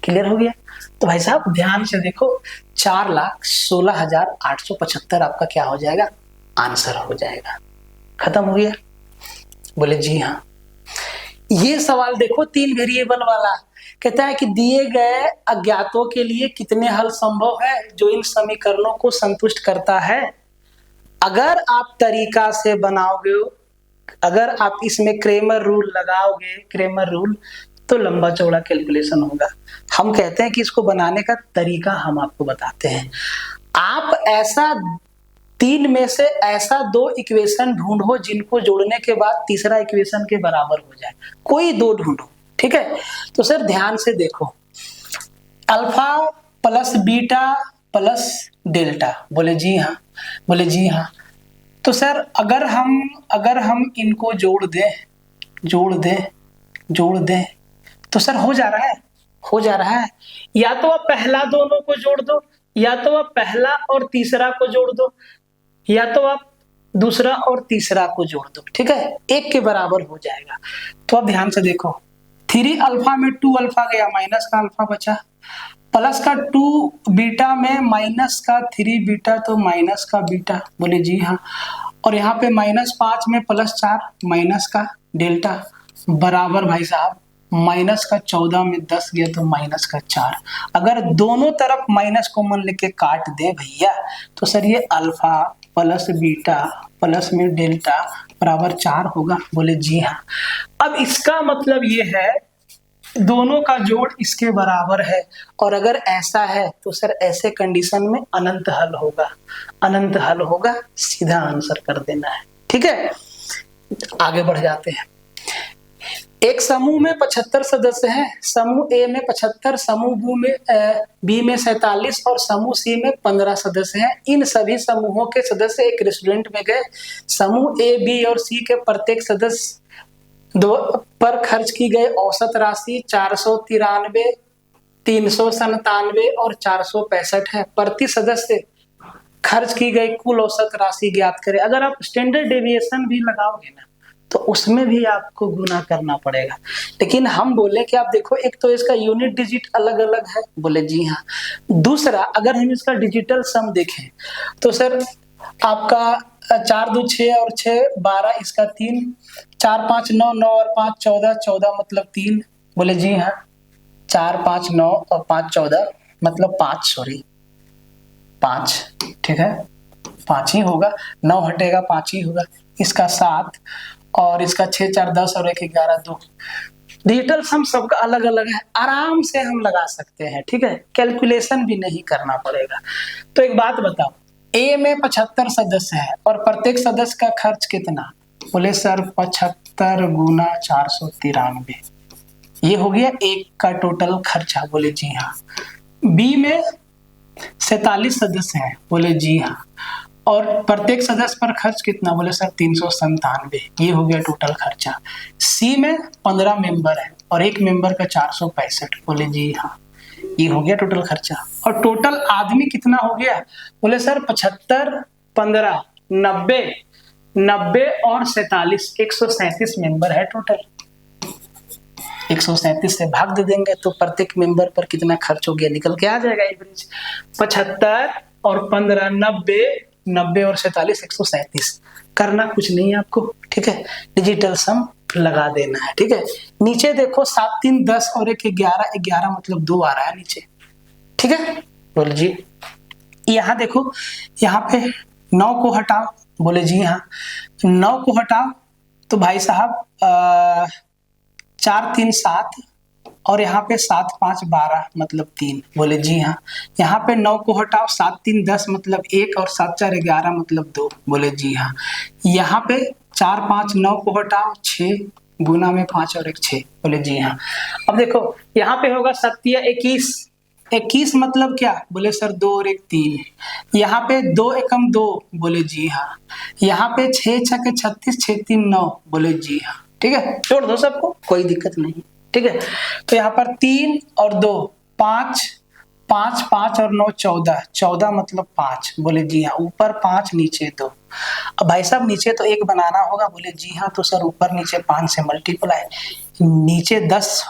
क्लियर हो गया। तो भाई साहब ध्यान से देखो, 4,16,875 आपका क्या हो जाएगा, आंसर हो जाएगा। खत्म हो गया? बोले जी हाँ। ये सवाल देखो 3 वेरिएबल वाला, कहता है कि दिए गए अज्ञातों के लिए कितने हल संभव है जो इन समीकरणों को संतुष्ट करता है। अगर आप तरीका से बनाओगे, अगर आप इसमें क्रेमर रूल लगाओगे, क्रेमर रूल, तो लंबा चौड़ा कैलकुलेशन होगा। हम कहते हैं कि इसको बनाने का तरीका हम आपको बताते हैं। आप ऐसा 3 में से ऐसा 2 इक्वेशन ढूंढो जिनको जोड़ने के बाद तीसरा इक्वेशन के बराबर हो जाए, कोई 2 ढूंढो, ठीक है। तो सर ध्यान से देखो, alpha plus beta plus delta, बोले जी हाँ, बोले जी हाँ। तो सर अगर हम इनको जोड़ दें तो सर हो जा रहा है। या तो आप पहला दोनों को जोड़ दो, या तो आप पहला और तीसरा को जोड़ दो, या तो आप दूसरा और तीसरा को जोड़ दो, ठीक है, एक के बराबर हो जाएगा। तो अब ध्यान से देखो, 3 अल्फा में 2 अल्फा गया, माइनस का अल्फा बचा, प्लस का 2 बीटा में माइनस का 3 बीटा, तो माइनस का बीटा, बोले जी हाँ। और यहाँ पे -5 में +4 माइनस का डेल्टा, बराबर भाई साहब माइनस का 14 में 10 गया, तो माइनस का 4। अगर दोनों तरफ माइनस कॉमन लेके काट दे भैया, तो सर ये अल्फा प्लस बीटा प्लस में डेल्टा बराबर 4 होगा, बोले जी हाँ। अब इसका मतलब ये है दोनों का जोड़ इसके बराबर है, और अगर ऐसा है तो सर ऐसे कंडीशन में अनंत हल होगा, सीधा आंसर कर देना है, ठीक है। आगे बढ़ जाते हैं। एक समूह में 75 सदस्य हैं, समूह ए में 75, समूह बी में 47 और समूह सी में 15 सदस्य हैं। इन सभी समूहों के सदस्य एक रेस्टोरेंट में गए। समूह ए, बी और सी के प्रत्येक सदस्य पर खर्च की गई औसत राशि 493, 397 और 465 है। प्रति सदस्य खर्च की गई कुल औसत राशि ज्ञात करें। अगर आप स्टैंडर्ड डेविएशन भी लगाओगे ना, तो उसमें भी आपको गुना करना पड़ेगा, लेकिन हम बोले कि आप देखो, एक तो इसका यूनिट डिजिट अलग अलग है, बोले जी हाँ। दूसरा, अगर हम इसका डिजिटल सम देखें तो सर आपका 4 2 6 और 6 12, इसका 3, 4 5 9 9 और 5 14, 14 मतलब 3, बोले जी हाँ। 4 5 9 और 5 14 मतलब 5, सॉरी 5, ठीक है, 5 ही होगा, 9 हटेगा 5 ही होगा। इसका 7 और इसका 6 4 10 और 1 11 2। डिजिटल सम सबका अलग अलग है, आराम से हम लगा सकते हैं, ठीक है, कैलकुलेशन भी नहीं करना पड़ेगा। तो एक बात बताओ, ए में 75 सदस्य है और प्रत्येक सदस्य का खर्च कितना, बोले सर 75 गुना 493, ये हो गया एक का टोटल खर्चा, बोले जी हाँ। बी में 47 सदस्य हैं, बोले जी हाँ, और प्रत्येक सदस्य पर खर्च कितना, बोले सर 397, ये हो गया टोटल खर्चा। सी में 15 मेंबर है और एक मेंबर का 465, बोले जी हाँ, ये हो गया टोटल खर्चा। और टोटल आदमी कितना हो गया, बोले सर 75 15 90 और 47, 137 मेंबर है टोटल। 137 से भाग दे देंगे तो प्रत्येक मेंबर पर कितना खर्च हो गया निकल के आ जाएगा एवरेज। 75 और 15 90 और 47 137, करना कुछ नहीं है आपको, ठीक है, डिजिटल सम लगा देना है, ठीक है। नीचे देखो 7 3 10 और 1 11, 11 मतलब 2 आ रहा है नीचे, ठीक है, बोले जी। यहाँ देखो, यहाँ पे 9 को हटाओ, बोले जी हाँ। 9 को हटाओ तो भाई साहब 4 3 7 और यहाँ पे 7 5 12 मतलब 3, बोले जी हाँ। यहाँ पे 9 को हटाओ, 7 3 10 मतलब 1 और 7 4 11 मतलब 2, बोले जी हाँ। यहाँ पे 4 5 9 को हटाओ, 6 गुना में 5 और 1 6, बोले जी हाँ। अब देखो यहाँ पे होगा 7 21, 21 मतलब क्या, बोले सर 2 और 1 3। यहाँ पे 2 एकम 2, बोले जी हाँ। यहाँ पे 6 6 36, 6 3 9, बोले जी हाँ, ठीक है, जोड़ दो सबको, कोई दिक्कत नहीं, ठीक है। तो यहाँ पर 3 और 2 5, 5 5 और 9 14, 14 मतलब 5, बोले जी हाँ। ऊपर 5 नीचे 2। अब भाई साहब नीचे तो 1 बनाना होगा, बोले जी हाँ। तो सर ऊपर नीचे 5 से मल्टीप्लाई, नीचे 10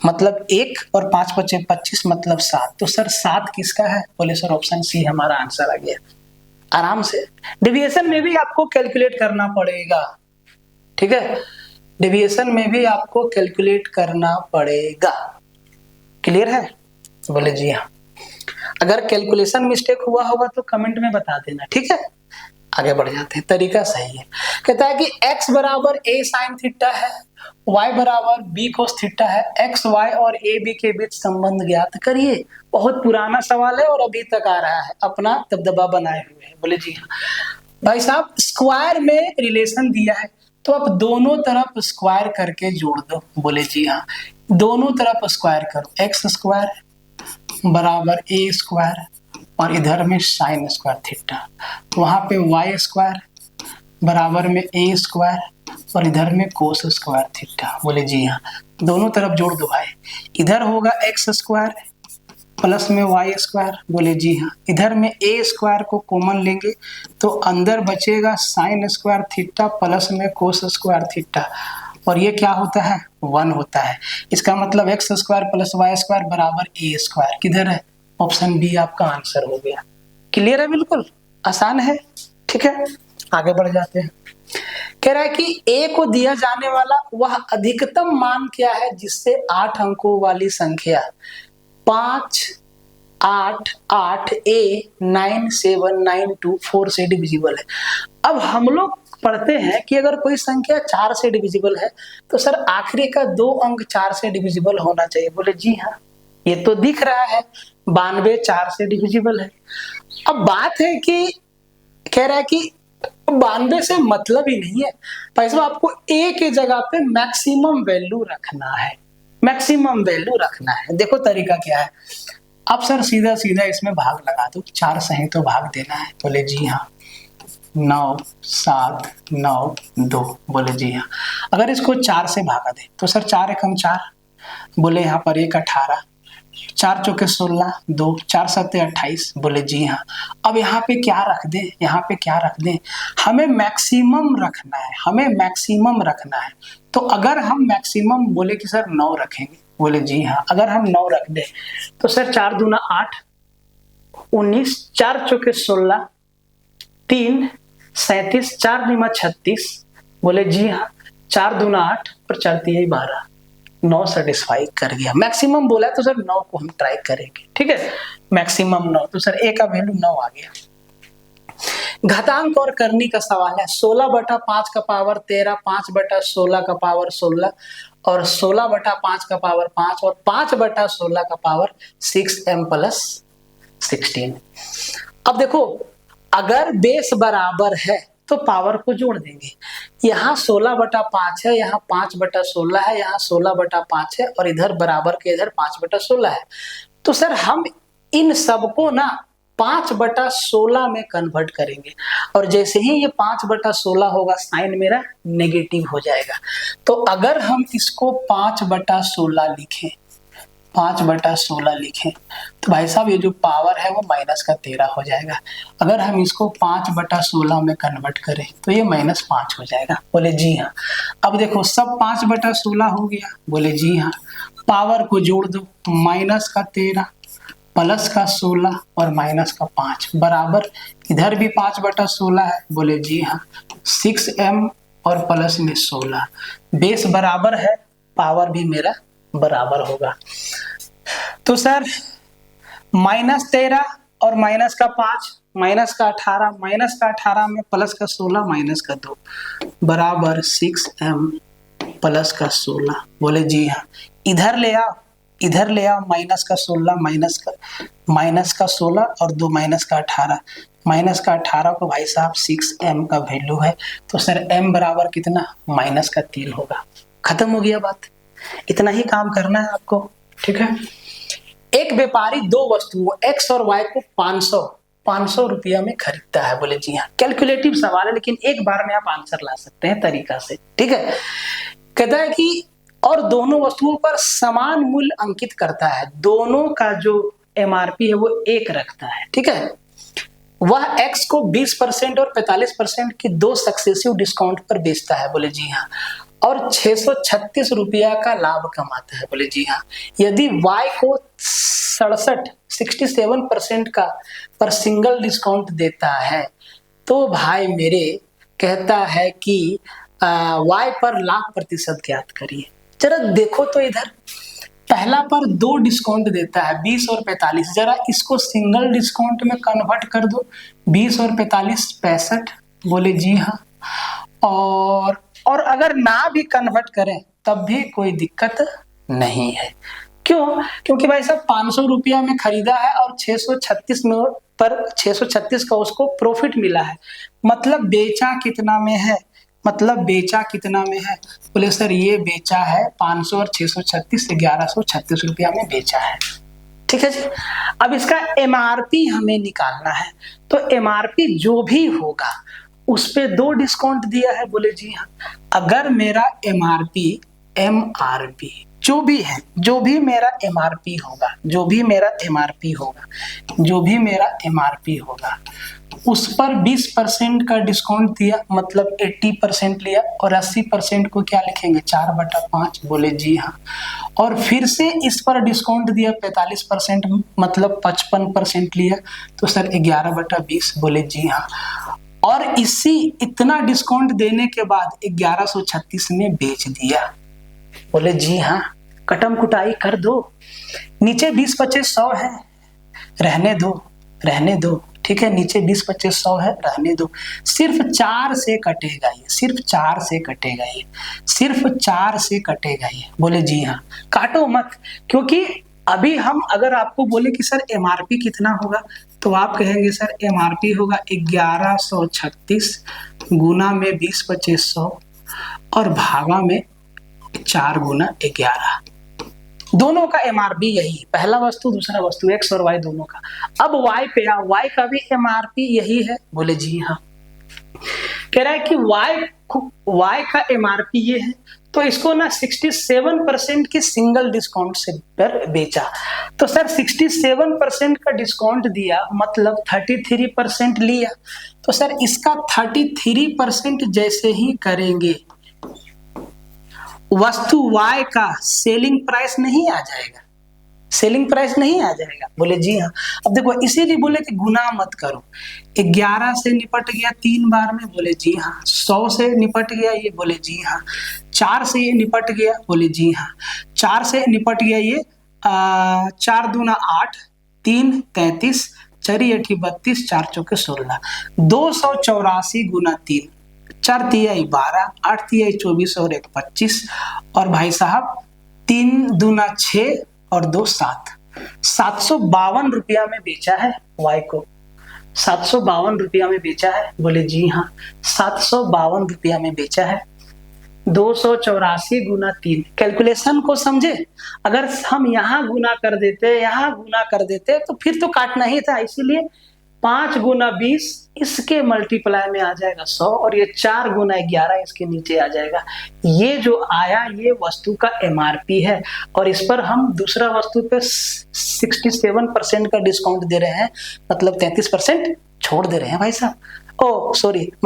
मतलब 1 और 5 बचे 25 मतलब 7। तो सर 7 किसका है, बोले सर ऑप्शन सी हमारा आंसर आ गया। आराम से। डेविएशन में भी आपको कैलकुलेट करना पड़ेगा, ठीक है, डेविएशन में भी आपको कैलकुलेट करना पड़ेगा। क्लियर है? बोले जी हाँ। अगर कैलकुलेशन मिस्टेक हुआ होगा तो कमेंट में बता देना, ठीक है। आगे बढ़ जाते हैं, तरीका सही है। कहता है कि x बराबर a साइन थीटा है, y बराबर b कोस थीटा है, x y और a b के बीच संबंध ज्ञात करिए। बहुत पुराना सवाल है और अभी तक आ रहा है, अपना दबदबा बनाए हुए है। बोले जी हाँ। भाई साहब स्क्वायर में रिलेशन दिया है तो आप दोनों तरफ स्क्वायर करके जोड़ दो। बोले जी हाँ, दोनों तरफ स्क्वायर करो, एक्स स्क्वायर बराबर ए स्क्वायर और इधर में साइन स्क्वायर थीटा, वहां पे वाई स्क्वायर बराबर में ए स्क्वायर और इधर में कोस स्क्वायर थीटा। बोले जी हाँ, दोनों तरफ जोड़ दो भाई। इधर होगा एक्स स्क्वायर प्लस में वाई स्क्वायर। बोले जी हाँ, इधर में ए स्क्वायर को कॉमन लेंगे तो अंदर बचेगा साइन स्क्वायर थीटा प्लस में कोस स्क्वायर थीटा, और ये क्या होता है 1 होता है। इसका मतलब X square plus Y square बराबर ए स्क्वायर। किधर है? ऑप्शन बी आपका आंसर हो गया। क्लियर है? बिल्कुल आसान है, ठीक है। आगे बढ़ जाते हैं। कह रहा है कि ए को दिया जाने वाला वह अधिकतम मान क्या है जिससे 8 अंकों वाली संख्या 5 8 8 ए 9 7 9 2 4 से डिविजिबल है। अब हम लोग पढ़ते हैं कि अगर कोई संख्या 4 से डिविजिबल है तो सर आखिरी का 2 अंक 4 से डिविजिबल होना चाहिए। बोले जी हाँ, ये तो दिख रहा है 92 4 से डिविजिबल है। अब बात है कि कह रहा है कि 92 से मतलब ही नहीं है भाई साहब, आपको ए के जगह पे मैक्सिमम वैल्यू रखना है, मैक्सिमम वैल्यू रखना है। देखो तरीका क्या है, अब सर सीधा सीधा इसमें भाग लगा दो, 4 सही तो भाग देना है। बोले जी हाँ, 9 7 9 2। बोले जी हाँ, अगर इसको 4 से भागा दे तो सर 4 एकम 4, बोले यहाँ पर 1 18, 4 चौके 16, 2 4 7 28। बोले जी हाँ, अब यहाँ पे क्या रख दें, यहाँ पे क्या रख दें, हमें मैक्सिमम रखना है, हमें मैक्सिमम रखना है। तो अगर हम मैक्सिमम बोले कि सर 9 रखेंगे। बोले जी हाँ, अगर हम 9 रख दें तो सर 4 दूना 8 19, 4 चौके 16, 3 37, 4 दूना 36। बोले जी हाँ, 4 दूना 8 और 4 तिहाई 12, 9 सेटिस्फाई कर गया। मैक्सिमम बोला तो सर 9 को हम ट्राई करेंगे, ठीक है। मैक्सिमम 9, तो सर ए का वैल्यू 9 आ गया। घातांक और करनी का सवाल है। 16/5 का पावर 13, 5/16 का पावर 16 और 16/5 का पावर 5 और 5/16 का पावर 6m प्लस 16। अब देखो अगर बेस बराबर है तो पावर को जोड़ देंगे। यहाँ 16/5 है, यहाँ 5/16 है, यहाँ 16/5 है और इधर बराबर के इधर 5/16 है। तो सर हम इन सबको ना 5/16 में कन्वर्ट करेंगे और जैसे ही ये 5/16 होगा साइन मेरा नेगेटिव हो जाएगा। तो अगर हम इसको 5/16 लिखें, 5/16 लिखें तो भाई साहब ये जो पावर है वो -13 हो जाएगा। अगर हम इसको 5/16 में कन्वर्ट करें तो ये -5 हो जाएगा। बोले जी हाँ। अब देखो सब 5/16 हो गया। बोले जी हाँ, पावर को जोड़ दो, -13 प्लस का 16 और -5 बराबर इधर भी 5/16 है। बोले जी हाँ, 6m और प्लस में 16, बेस बराबर है, पावर भी मेरा बराबर होगा। तो सर -13 और -5 -18 में प्लस का 16 -2 बराबर 6m प्लस का 16। बोले जी हाँ, इधर ले आओ, इधर ले आओ, -16 -16 और 2 -18, -18 को भाई साहब 6m का वैल्यू है तो सर m बराबर कितना -3 होगा। खत्म हो गया बात, इतना ही काम करना है आपको, ठीक है। एक व्यापारी 2 वस्तुओं x और y को 500 रुपया में खरीदता है। बोले जी हाँ, कैलकुलेटिव सवाल है लेकिन एक बार में आप आंसर ला सकते हैं तरीका से, ठीक है। कहता है कि और दोनों वस्तुओं पर समान मूल्य अंकित करता है, दोनों का जो MRP है वो 1 रखता है, ठीक है। वह x को 20% और 45% की 2 सक्सेसिव डिस्काउंट पर बेचता है। बोले जी हाँ, और 636 रुपया का लाभ कमाता है। बोले जी हाँ, यदि y को 67% का पर सिंगल डिस्काउंट देता है तो भाई मेरे कहता है कि y पर लाख प्रतिशत ज्ञात करिए। जरा देखो तो इधर पहला पर 2 डिस्काउंट देता है 20 और 45। जरा इसको सिंगल डिस्काउंट में कन्वर्ट कर दो, 20 और 45 65। बोले जी हाँ। और अगर ना भी कन्वर्ट करें तब भी कोई दिक्कत नहीं है। क्यों? क्योंकि भाई साहब 500 रुपया में खरीदा है और 636 में पर 636 का उसको प्रॉफिट मिला है। मतलब बेचा कितना में है? बोले सर ये बेचा है 500 और 636 से 1136 रुपया में बेचा है। ठीक है जी। अब इसका एमआरपी हमें निकालना है। तो एमआरपी जो भी होगा उस पे 2 डिस्काउंट दिया है। बोले जी हाँ। अगर मेरा एमआरपी जो भी मेरा एमआरपी होगा उस पर 20% का डिस्काउंट दिया, मतलब 80% लिया, और 80% को क्या लिखेंगे 4/5। बोले जी हाँ। और फिर से इस पर डिस्काउंट दिया 45%, मतलब 55% लिया, तो सर 11/20। बोले जी हाँ। और इतना डिस्काउंट देने के बाद 1136 में बेच दिया। बोले जी हाँ। कटम कुटाई कर दो, नीचे 20-25-100 है, रहने दो। ठीक है, नीचे 20-25-100 है, रहने दो। सिर्फ 4 से कटेगा ये। बोले जी हाँ। काटो मत, क्योंकि अभी हम अगर आपको बोले कि सर एमआरपी कितना होगा, तो आप कहेंगे सर एमआरपी होगा 1136 गुना में 20-25-100 और भागा में 4 गुना 11। दोनों का एमआरपी यही, पहला वस्तु दूसरा वस्तु, एक्स और वाई दोनों का। अब वाई पे आ, वाई का भी एमआरपी यही है। बोले जी हाँ। कह रहा है कि वाई का एमआरपी ये है, तो इसको ना 67% की सिंगल डिस्काउंट से पर बेचा। तो सर 67% का डिस्काउंट दिया, मतलब 33% लिया। तो सर इसका 33% जैसे ही करेंगे, वस्तु Y का सेलिंग प्राइस नहीं आ जाएगा। बोले जी हाँ। अब देखो इसीलिए बोले कि गुना मत करो। 11 से निपट गया 3 बार में। बोले जी हाँ। 100 से निपट गया ये। बोले जी हाँ। 4 से ये निपट गया। बोले जी हाँ। 4 से निपट गया ये। 4 दूना 8, 3 33, 4 8 32, 4 चौके 16, 284 गुना 3, 4 तिहाई 12, 8 तिहाई 24 और 1 25, और भाई साहब 3 दूना 6 और 2 7, 752 रुपया में बेचा है वाई को। 752 रुपया में बेचा है। बोले जी हाँ। 752 रुपया में बेचा है। 284 गुना 3, कैलकुलेशन को समझे। अगर हम यहाँ गुना कर देते तो फिर तो काटना ही था, इसीलिए 5 गुना 20 इसके मल्टीप्लाई में आ जाएगा 100, और ये 4 गुना 11 इसके नीचे आ जाएगा। ये जो आया ये वस्तु का एमआरपी है, और इस पर हम दूसरा वस्तु पे 67% का डिस्काउंट दे रहे हैं, मतलब 33% छोड़ दे रहे हैं भाई साहब।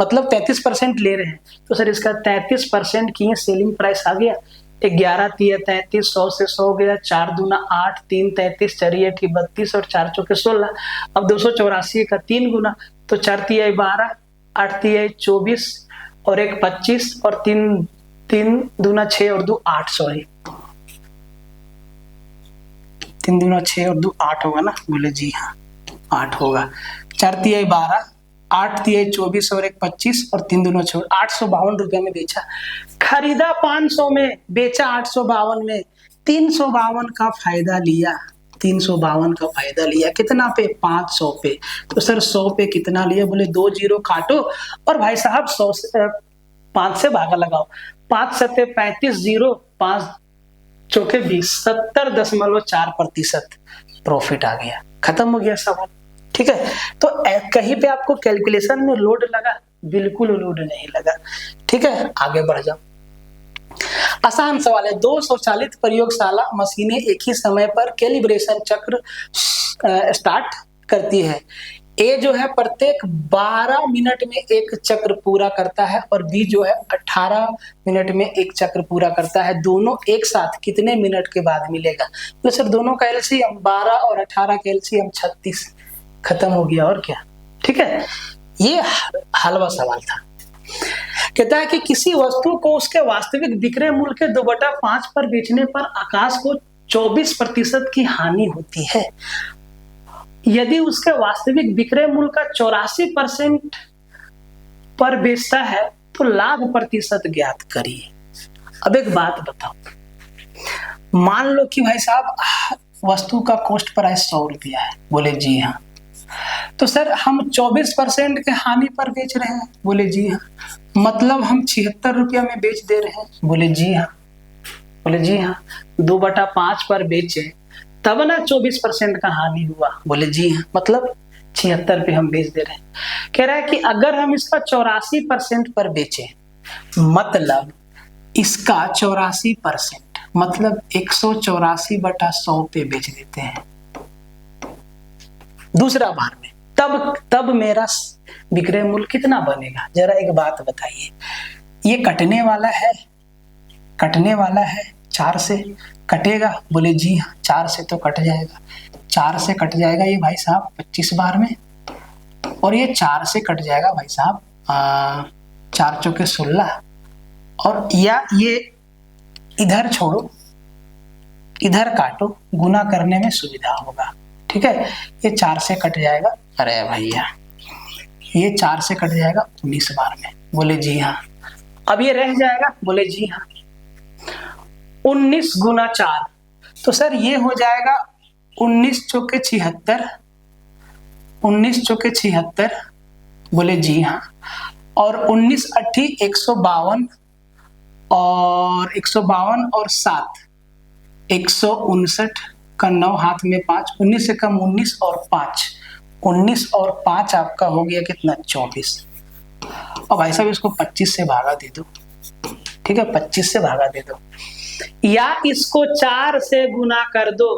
मतलब 33% ले रहे हैं। तो सर इसका 33% की सेलिंग प्राइस आ गया। 11 तिया 33, 100 से 100 गया, 4 दूना 8, 3 33, 4 8 32 और 4 चौके 16। अब 284 का 3 गुना, तो 4 तिया 12, 8 तिया 24 और 1 25 और 3 दूना 6 और 2 8, सॉरी 3 दूना 6 और 2 8 होगा ना। बोले जी हाँ 8 होगा। 4 तिया 12, 8 तिया 24 और 1 25 और 3 दूना 6, 852 रुपया में बेचा। खरीदा 500 में, बेचा 852 में, 352 का फायदा लिया। 352 का फायदा लिया कितना पे? 500 पे। तो सर 100 पे कितना लिया? बोले 2 जीरो काटो और भाई साहब 100 से 5 से भागा लगाओ। 5 सत्ते 35, 0 5 चौके 20, 70.4% प्रॉफिट आ गया। खत्म हो गया सवाल। ठीक है, तो कहीं पे आपको कैलकुलेशन में लोड लगा? बिल्कुल लोड नहीं लगा। ठीक है, आगे बढ़ जाओ। आसान सवाल है। 2 स्वचालित प्रयोगशाला मशीनें एक ही समय पर कैलिब्रेशन चक्र स्टार्ट करती है। ए जो है प्रत्येक 12 मिनट में एक चक्र पूरा करता है, और बी जो है 18 मिनट में एक चक्र पूरा करता है। दोनों एक साथ कितने मिनट के बाद मिलेगा? तो सर दोनों का एलसीएम 12 और 18 का एलसीएम 36। खत्म हो गया, और क्या। ठीक है, ये हलवा सवाल था। कहता है कि किसी वस्तु को उसके वास्तविक विक्रय मूल्य के 2/5 पर बेचने पर आकाश को 24% की हानि होती है। यदि उसके वास्तविक विक्रय मूल्य का 84% पर बेचता है तो लाभ प्रतिशत ज्ञात करिए। अब एक बात बताओ, मान लो कि भाई साहब वस्तु का कॉस्ट प्राइस 100 रुपया है। बोले जी हाँ। तो सर हम 24% के हानि पर बेच रहे हैं। बोले जी हाँ। मतलब हम 76 रुपया में बेच दे रहे हैं। बोले जी हाँ। बोले जी हाँ। 2/5 पर बेचे तब ना 24% का हानि हुआ। बोले जी हाँ। मतलब 76 पे हम बेच दे रहे हैं। कह रहा है कि अगर हम इसका 84% पर बेचे, मतलब इसका 84% मतलब 184/100 पे बेच देते हैं दूसरा बार में, तब मेरा विक्रय मूल्य कितना बनेगा? जरा एक बात बताइए। ये कटने वाला है 4 से कटेगा। बोले जी हाँ। 4 से तो कट जाएगा, 4 से कट जाएगा ये भाई साहब 25 बार में, और ये 4 से कट जाएगा भाई साहब 4 चौके 16, और या ये इधर छोड़ो इधर काटो, गुना करने में सुविधा होगा। ठीक है, ये 4 से कट जाएगा। अरे भैया ये 4 से कट जाएगा 19 बार में। बोले जी हाँ। अब ये रह जाएगा। बोले जी हाँ। 19 गुना 4, तो सर ये हो जाएगा 19 चौके 76, 19 चौके 76। बोले जी हाँ। और 19 अट्ठी 152, और 152 और 7 159 का 9 हाथ में 5, 19 से कम 19 और 5, 19 और 5 आपका हो गया कितना? 24। और भाई साहब इसको 25 से भागा दे दो। ठीक है, 25 से भागा दे दो, या इसको 4 से गुना कर दो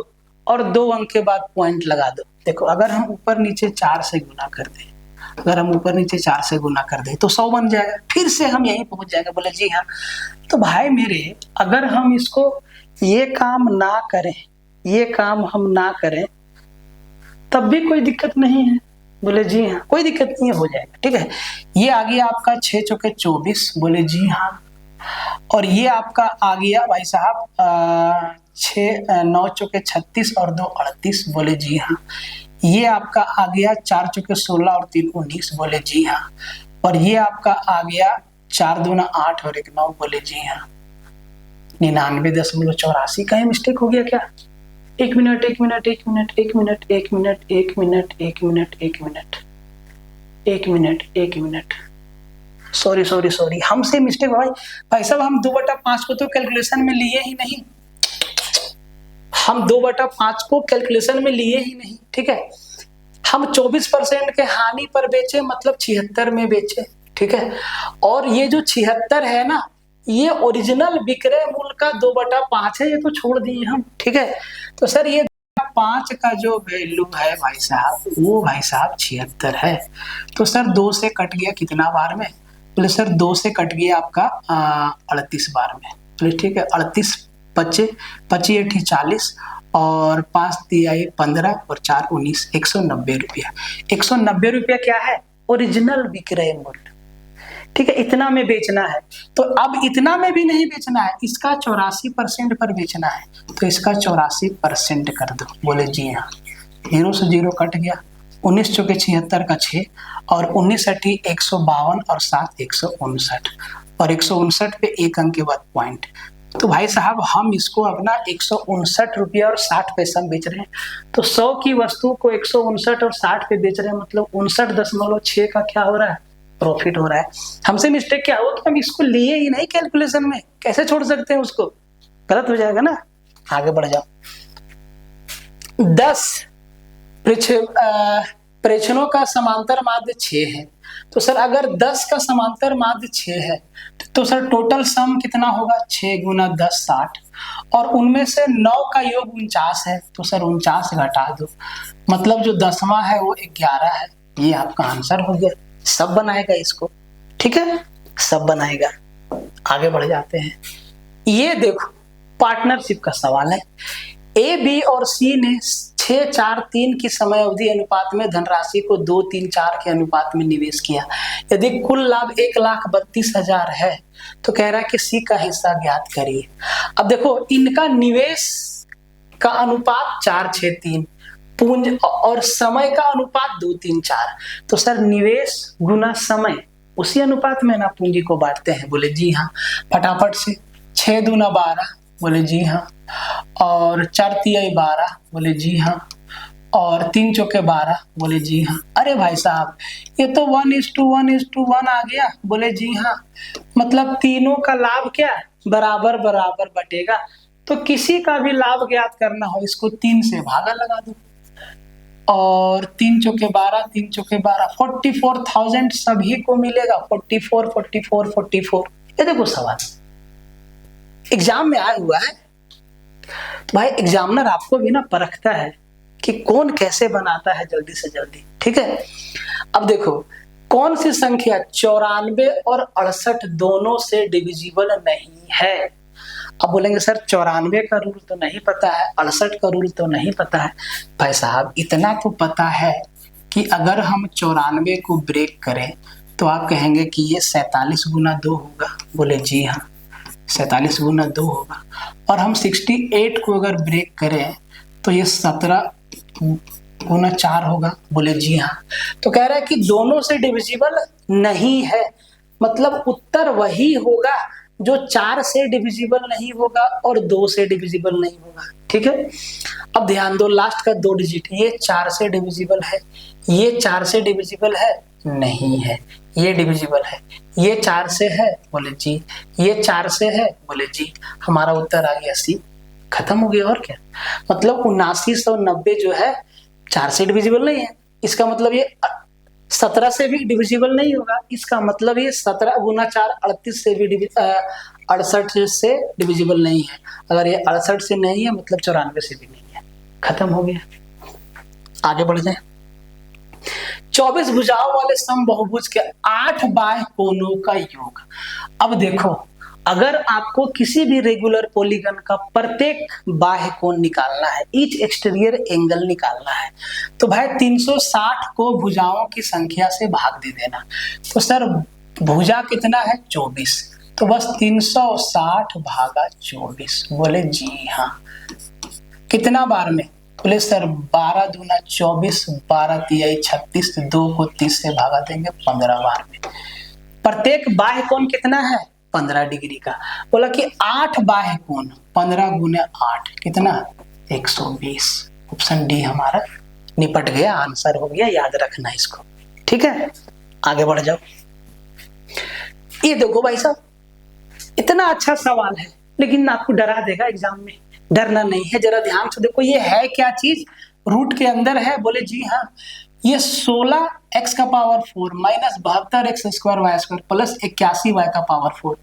और 2 अंक के बाद पॉइंट लगा दो। देखो अगर हम ऊपर नीचे 4 से गुना कर दें, अगर हम ऊपर नीचे 4 से गुना कर दें तो 100 बन जाएगा, फिर से हम यहीं पहुंच जाएंगे। बोले जी हाँ। तो भाई मेरे, अगर हम इसको ये काम ना करें, ये काम हम ना करें, तब भी कोई दिक्कत नहीं है। बोले जी हाँ, कोई दिक्कत नहीं है, हो जाएगा। ठीक है, ये आ गया आपका 6 चौके 24। बोले जी हाँ। और ये आपका आ गया भाई साहब 9 चौके 36 और 2 38। बोले जी हाँ। ये आपका आ गया 4 चौके 16 और 3 19। बोले जी हाँ। और ये आपका आ गया 4 दूना 8 और 1 9। बोले जी हाँ। 99.84 का ही मिस्टेक हो गया क्या? 1 minute 1 minute 1 minute 1 minute 1 minute 1 minute 1 minute 1 minute 1 minute 1 minute, sorry हमसे मिस्टेक भाई साहब। हम 2/5 को तो कैलकुलेशन में लिए ही नहीं, हम 2/5 को कैलकुलेशन में लिए ही नहीं। ठीक है, हम 24% के हानि पर बेचे, मतलब 76 में बेचे। ठीक है, और ये जो 76 है ना, ये ओरिजिनल विक्रय मूल्य का 2/5 है, ये तो छोड़ दिए हम। ठीक है, तो सर ये 5 का जो वैल्यू है भाई साहब, वो भाई साहब 76 है। तो सर 2 से कट गया कितना बार में? बोले सर 2 से कट गया आपका 38 बार में। बोले ठीक है, 38 25 25 40 और 5 दिया 15 और 4 19, 190 रुपया। 190 रुपया क्या है? ओरिजिनल विक्रय मूल्य। ठीक है, इतना में बेचना है। तो अब इतना में भी नहीं बेचना है, इसका 84% पर बेचना है, तो इसका 84% कर दो। बोले जी हाँ। 0 से 0 कट गया, 19 चौके 76 का 6, और 19 अट्ठी 152 और 7 159, और 159 पे 1 अंक के बाद पॉइंट। तो भाई साहब हम इसको अपना 159 रुपया और 60 पैसा में बेच रहे हैं। तो 100 की वस्तु को 159 और 60 पे बेच रहे हैं, मतलब 59.6 का क्या हो रहा है? प्रॉफिट हो रहा है। हमसे मिस्टेक क्या हुआ कि हम इसको लिए ही नहीं कैलकुलेशन में, कैसे छोड़ सकते हैं उसको? गलत हो जाएगा ना। आगे बढ़ जाओ। 10 प्रेक्षणों का समांतर माध्य 6 है। तो सर अगर 10 का समांतर माध्य 6 है तो सर टोटल सम कितना होगा? 6 गुना 10 60, और उनमें से 9 का योग 49 है, तो सर 49 घटा दो, मतलब जो 10वां है वो 11 है। ये आपका आंसर हो गया। सब बनाएगा इसको। ठीक है, सब बनाएगा। आगे बढ़ जाते हैं। ये देखो पार्टनरशिप का सवाल है। ए बी और सी ने 6-4-3 की समय अवधि अनुपात में धनराशि को 2-3-4 के अनुपात में निवेश किया। यदि कुल लाभ 1,32,000 है तो कह रहा है कि सी का हिस्सा ज्ञात करिए। अब देखो इनका निवेश का अनुपात 4-6-3, पूंज और समय का अनुपात 2-3-4, तो सर निवेश गुना समय उसी अनुपात में ना पूंजी को बांटते हैं। बोले जी हाँ। फटाफट से 6 दूना 12, बोले जी हाँ। और 4 तिहाई 12, बोले जी हाँ। और 3 चौके 12, बोले जी हाँ। अरे भाई साहब ये तो 1:1:1 आ गया, बोले जी हाँ। मतलब तीनों का लाभ क्या बराबर बराबर बटेगा। तो किसी का भी लाभ ज्ञात करना हो इसको 3 से भागा लगा दो, और 3 चौके 12, 3 चौके 12, 44,000 सभी को मिलेगा। 44, 44, 44। ये देखो सवाल एग्जाम में आया हुआ है, तो भाई एग्जामिनर आपको भी ना परखता है कि कौन कैसे बनाता है जल्दी से जल्दी। ठीक है, अब देखो कौन सी संख्या 94 और 68 दोनों से डिविजिबल नहीं है। अब बोलेंगे सर 94 का रूल तो नहीं पता है, 68 का रूल तो नहीं पता है। भाई साहब इतना तो पता है कि अगर हम 94 को ब्रेक करें तो आप कहेंगे कि ये 47 गुना 2 होगा। बोले जी हाँ 47 गुना 2 होगा। और हम 68 को अगर ब्रेक करें तो ये 17 गुना 4 होगा। बोले जी हाँ। तो कह रहा है कि दोनों से डिविजिबल नहीं है, मतलब उत्तर वही होगा जो 4 से डिविजिबल नहीं होगा और 2 से डिविजिबल नहीं होगा। ठीक है, अब ध्यान दो लास्ट का 2 डिजिट, ये 4 से डिविजिबल है, ये 4 से डिविजिबल है नहीं है, ये डिविजिबल है, ये 4 से है, बोले जी, ये 4 से है, बोले जी। हमारा उत्तर आ गया सी। खत्म हो गया। और क्या मतलब 7990 जो है 4 से डिविजिबल नहीं है, इसका मतलब ये 17 से भी डिविजिबल नहीं होगा, इसका मतलब ये 17 गुना 4 38 से भी 68 से डिविजिबल नहीं है। अगर ये 68 से नहीं है मतलब 94 से भी नहीं है। खत्म हो गया। आगे बढ़ जाए। 24 भुजाओं वाले समबाहुभुज के 8 बाह्य कोणों का योग। अब देखो अगर आपको किसी भी रेगुलर पॉलीगन का प्रत्येक बाह्य कोण निकालना है, ईच एक्सटीरियर एंगल निकालना है, तो भाई 360 को भुजाओं की संख्या से भाग दे देना। तो सर भुजा कितना है 24, तो बस 360 भागा 24। बोले जी हाँ। कितना बार में? बोले सर 12 दूना 24, 12 तिहाई 36, 2 को 30 से भागा देंगे 15 बार में। प्रत्येक बाह्य कोण कितना है 15 डिग्री का। बोला कि 8 बाह्य कोण 15 गुना 8 कितना 120। ऑप्शन डी हमारा निपट गया, आंसर हो गया। याद रखना इसको। ठीक है, आगे बढ़ जाओ। ये देखो भाई साहब इतना अच्छा सवाल है लेकिन आपको डरा देगा एग्जाम में। डरना नहीं है, जरा ध्यान से देखो ये है क्या चीज, रूट के अंदर है। बोले जी हाँ, ये 16x का power 4 minus 72x² y² plus 81y का पावर 4,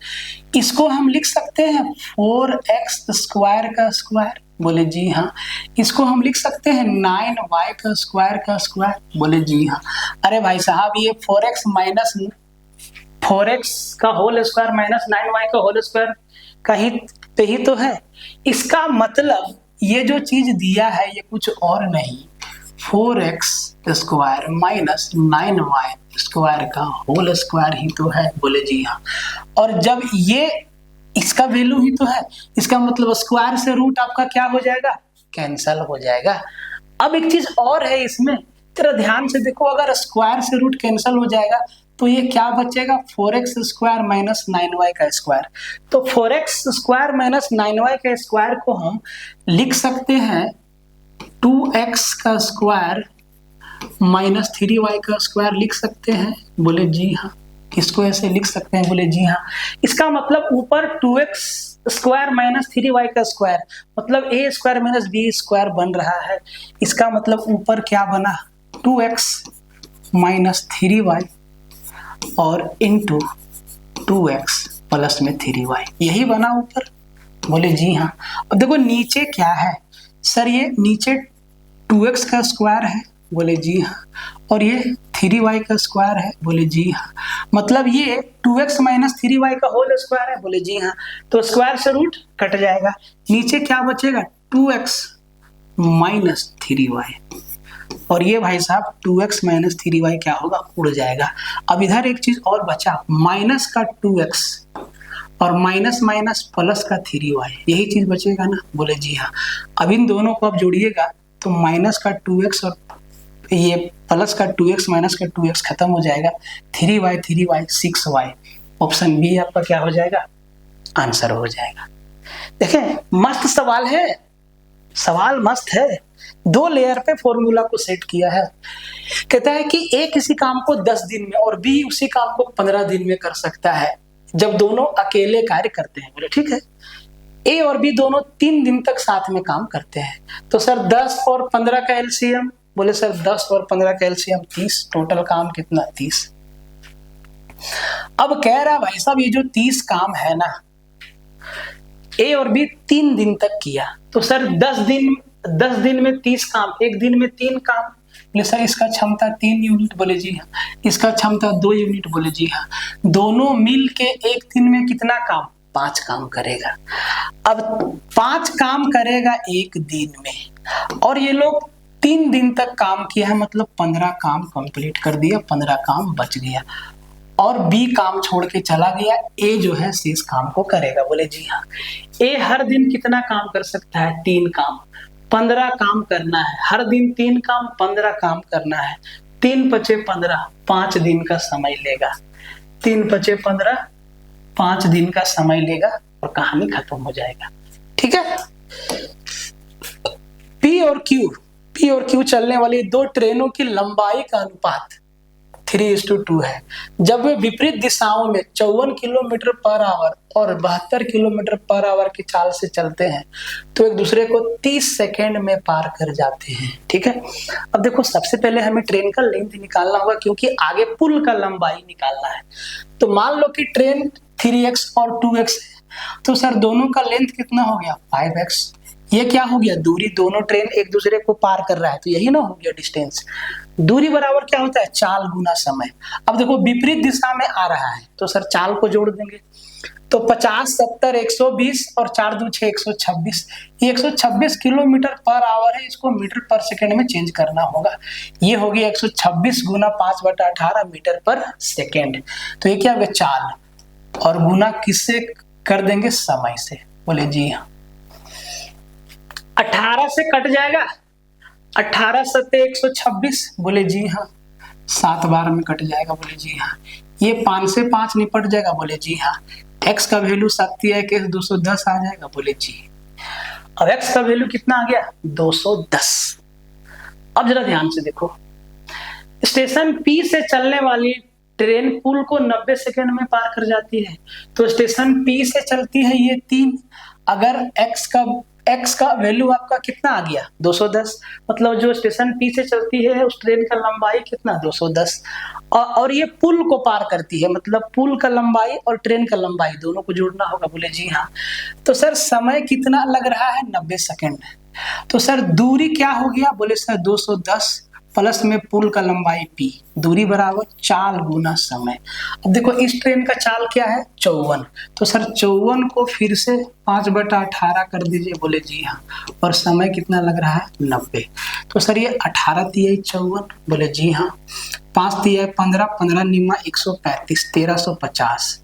इसको हम लिख सकते हैं 4x² का स्क्वायर। बोले जी हाँ। इसको हम लिख सकते हैं 9y का स्क्वायर का स्क्वायर। बोले जी हाँ। अरे भाई साहब ये 4x का होल स्क्वायर माइनस 9y का होल स्क्वायर कहीं पे ही तो है। इसका मतलब ये जो चीज दिया है ये कुछ और नहीं, 4x² माइनस 9y² का होल स्क्वायर ही तो है। बोले जी हाँ। और जब ये इसका वैल्यू ही तो है, इसका मतलब स्क्वायर से रूट आपका क्या हो जाएगा, कैंसल हो जाएगा। अब एक चीज और है इसमें, तेरा ध्यान से देखो, अगर स्क्वायर से रूट कैंसल हो जाएगा तो ये क्या बचेगा 4x² माइनस 9y का स्क्वायर। तो 4x² माइनस 9y का स्क्वायर को हम लिख सकते हैं 2x का स्क्वायर माइनस 3y का स्क्वायर लिख सकते हैं। बोले जी हाँ। किसको ऐसे लिख सकते हैं? बोले जी हाँ। इसका मतलब ऊपर 2x² माइनस 3y का स्क्वायर मतलब a² माइनस b² बन रहा है। इसका मतलब ऊपर क्या बना 2x माइनस 3y और इंटू 2x प्लस में 3y, यही बना ऊपर। बोले जी हाँ। अब देखो नीचे क्या है सर, ये नीचे 2x का स्क्वायर है। बोले जी हाँ। और ये 3y का स्क्वायर है। बोले जी हाँ। मतलब ये 2x माइनस 3y का होल स्क्वायर है। बोले जी हाँ। तो स्क्वायर से रूट कट जाएगा, नीचे क्या बचेगा 2x माइनस 3y, और ये भाई साहब 2x माइनस 3y क्या होगा, उड़ जाएगा। अब इधर एक चीज और बचा, माइनस का 2x और माइनस माइनस प्लस का 3y, यही चीज बचेगा ना, बोले जी हाँ। अब इन दोनों को आप जोड़िएगा तो माइनस का 2x और ये प्लस का 2x माइनस का 2x खत्म हो जाएगा, 3y 6y, ऑप्शन बी आपका क्या हो जाएगा, आंसर हो जाएगा। देखें मस्त सवाल है, सवाल मस्त है। 2 लेयर पे फॉर्मूला को सेट किया है। कहता है कि ए किसी काम को 10 दिन में और बी उसी काम को 15 दिन में कर सकता है जब दोनों अकेले कार्य करते हैं। बोले ठीक है, ए और बी दोनों 3 दिन तक साथ में काम करते हैं, तो सर 10 और 15 का एलसीएम, बोले सर 10 और 15 का एलसीएम 30, टोटल काम कितना, 30। अब कह रहा भाई साहब ये जो 30 काम है ना, ए और बी 3 दिन तक किया, तो सर 10 दिन में 30 काम, एक दिन में 3 काम, बोले सर इसका क्षमता 3 यूनिट, बोले जी हाँ। इसका क्षमता 2 यूनिट, बोले जी हाँ। दोनों मिल के एक दिन में कितना काम, 5 काम करेगा। अब 5 काम करेगा एक दिन में, और ये लोग 3 दिन तक काम किया है, मतलब 15 काम कंप्लीट कर दिया, 15 काम बच गया, और बी काम छोड़ के चला गया, ए जो है शेष काम को करेगा, बोले जी हाँ। ए हर दिन कितना काम कर सकता है, 3 काम, 15 काम करना है, हर दिन 3 काम, 15 काम करना है, 3 पचे 15, 5 दिन का समय लेगा, 3 पचे 15, 5 दिन का समय लेगा और कहानी खत्म हो जाएगा। ठीक है। पी और क्यू चलने वाली 2 ट्रेनों की लंबाई का अनुपात 3:2 है। जब वे विपरीत दिशाओं में 54 किलोमीटर पर आवर और 72 किलोमीटर पर आवर की चाल से चलते हैं तो एक दूसरे को 30 सेकेंड में पार कर जाते हैं। ठीक है। अब देखो सबसे पहले हमें ट्रेन का लेंथ निकालना होगा, क्योंकि आगे पुल का लंबाई निकालना है। तो मान लो कि ट्रेन 3x और 2x है, तो सर दोनों का लेंथ कितना हो गया, 5x। ये क्या हो गया, दूरी, दोनों ट्रेन एक दूसरे को पार कर रहा है, तो यही ना हो गया डिस्टेंस। दूरी बराबर क्या होता है, चाल गुना समय। अब देखो विपरीत दिशा में आ रहा है, तो सर चाल को जोड़ देंगे, तो 50, 70, 120 और 4 2 6, 126। ये 126 किलोमीटर पर आवर है, इसको मीटर पर सेकेंड में चेंज करना होगा। ये हो गया 126 गुना 5/18 मीटर पर सेकेंड। तो ये क्या होगा, चाल, और गुना किससे कर देंगे, समय से। बोले जी हाँ। 18 से कट जाएगा, 18 सत्ते 126, बोले जी हाँ। 7 बार में कट जाएगा, बोले जी हाँ। ये 5 से 5 निपट जाएगा, बोले जी हाँ। x का वैल्यू 7 210 आ जाएगा, बोले जी। अब x का वैल्यू कितना आ गया, 210। अब जरा ध्यान से देखो, स्टेशन P से चलने वाली ट्रेन पुल को 90 सेकेंड में पार कर जाती है। तो स्टेशन P से चलती है ये 3, अगर x का वैल्यू आपका कितना आ गया, 210, मतलब जो स्टेशन P से चलती है उस ट्रेन का लंबाई कितना, 210, और ये पुल को पार करती है, मतलब पुल का लंबाई और ट्रेन का लंबाई दोनों को जोड़ना होगा, बोले जी हाँ। तो सर समय कितना लग रहा है, 90 सेकेंड। तो सर दूरी क्या हो गया, बोले सर 210 प्लस में पुल का लंबाई p, दूरी बराबर चाल गुना समय। अब देखो इस ट्रेन का चाल क्या है, 54, तो सर 54 को फिर से 5/18 कर दीजिए, बोले जी हाँ। और समय कितना लग रहा है, 90। तो सर ये 18 तिहाई 54, बोले जी हाँ। 5 तिहाई 15, 15 निम्मा 135, 1350।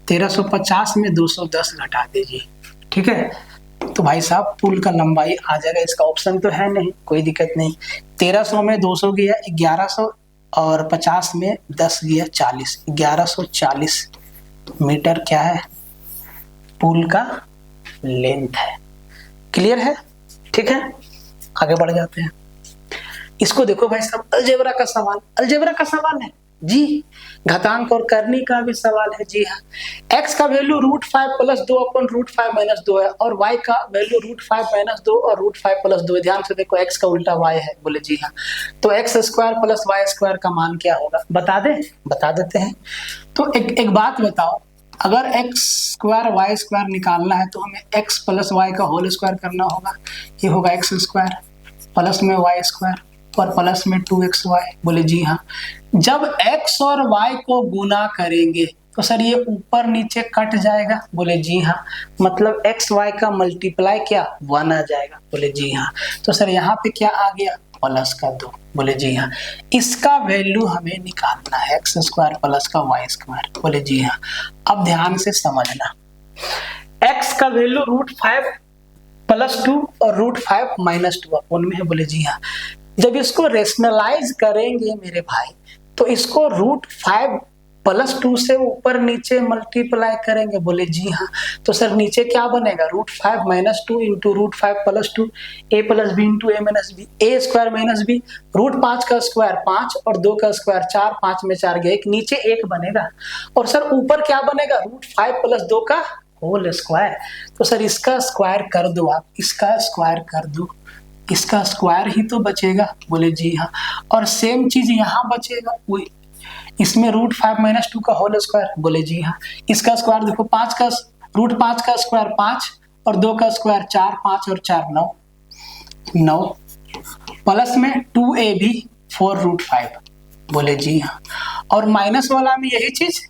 1350 में 210 घटा दीजिए। ठीक है। तो भाई साहब पुल का लंबाई आ जाएगा, इसका ऑप्शन तो है नहीं, कोई दिक्कत नहीं। 1300 में 200 गया 1100, और 50 में 10 गया 40, 1140 मीटर क्या है, पुल का लेंथ है। क्लियर है। ठीक है, आगे बढ़ जाते हैं। इसको देखो भाई साहब, अलजेब्रा का सवाल है जी। घातांक और करनी का भी सवाल है जी हाँ। x का वैल्यू √5 + 2 अपन √5 - 2 है, और y का वैल्यू √5 - 2 और √5 + 2 है। ध्यान से देखो x का उल्टा y है, बोले जी हाँ। तो x² + y² का मान क्या होगा, बता देते हैं। तो एक बात बताओ, अगर x² y² निकालना है तो हमें x + y का होल स्क्वायर करना होगा। ये होगा x² प्लस में y² और प्लस में 2xy, बोले जी हाँ। जब x और y को गुना करेंगे तो सर ये ऊपर नीचे कट जाएगा, बोले जी हाँ। मतलब एक्स वाई का मल्टीप्लाई क्या 1 आ जाएगा, बोले जी हाँ। तो सर यहाँ पे क्या आ गया प्लस का 2, बोले जी हाँ। इसका वैल्यू हमें निकालना है एक्स स्क्वायर प्लस का वाई स्क्वायर, बोले जी हाँ। अब ध्यान से समझना, एक्स का वैल्यू √5 + 2 और √5 - 2 अपन में है, बोले जी हाँ। जब इसको रेशनलाइज करेंगे मेरे भाई तो इसको √5 + 2 से ऊपर नीचे मल्टीप्लाई करेंगे, बोले जी हाँ। तो सर नीचे क्या बनेगा √5 - 2 × √5 + 2 a + b × a - b, a² - b, √5 का स्क्वायर 5 और 2 का स्क्वायर 4, 5 में 4 गया, एक नीचे 1 बनेगा। और सर ऊपर क्या बनेगा √5 + 2 का होल स्क्वायर। तो सर इसका स्क्वायर कर दो आप, इसका स्क्वायर कर दो, इसका स्क्वायर ही तो बचेगा, बोले जी हाँ। और सेम चीज यहाँ बचेगा, इसमें √5 - 2 का होल स्क्वायर, बोले जी हाँ। इसका स्क्वायर देखो, √5 का स्क्वायर 5 और 2 का स्क्वायर 4, 5 और 4 9, प्लस में 2ab 4√5, बोले जी हाँ। और माइनस वाला में यही चीज,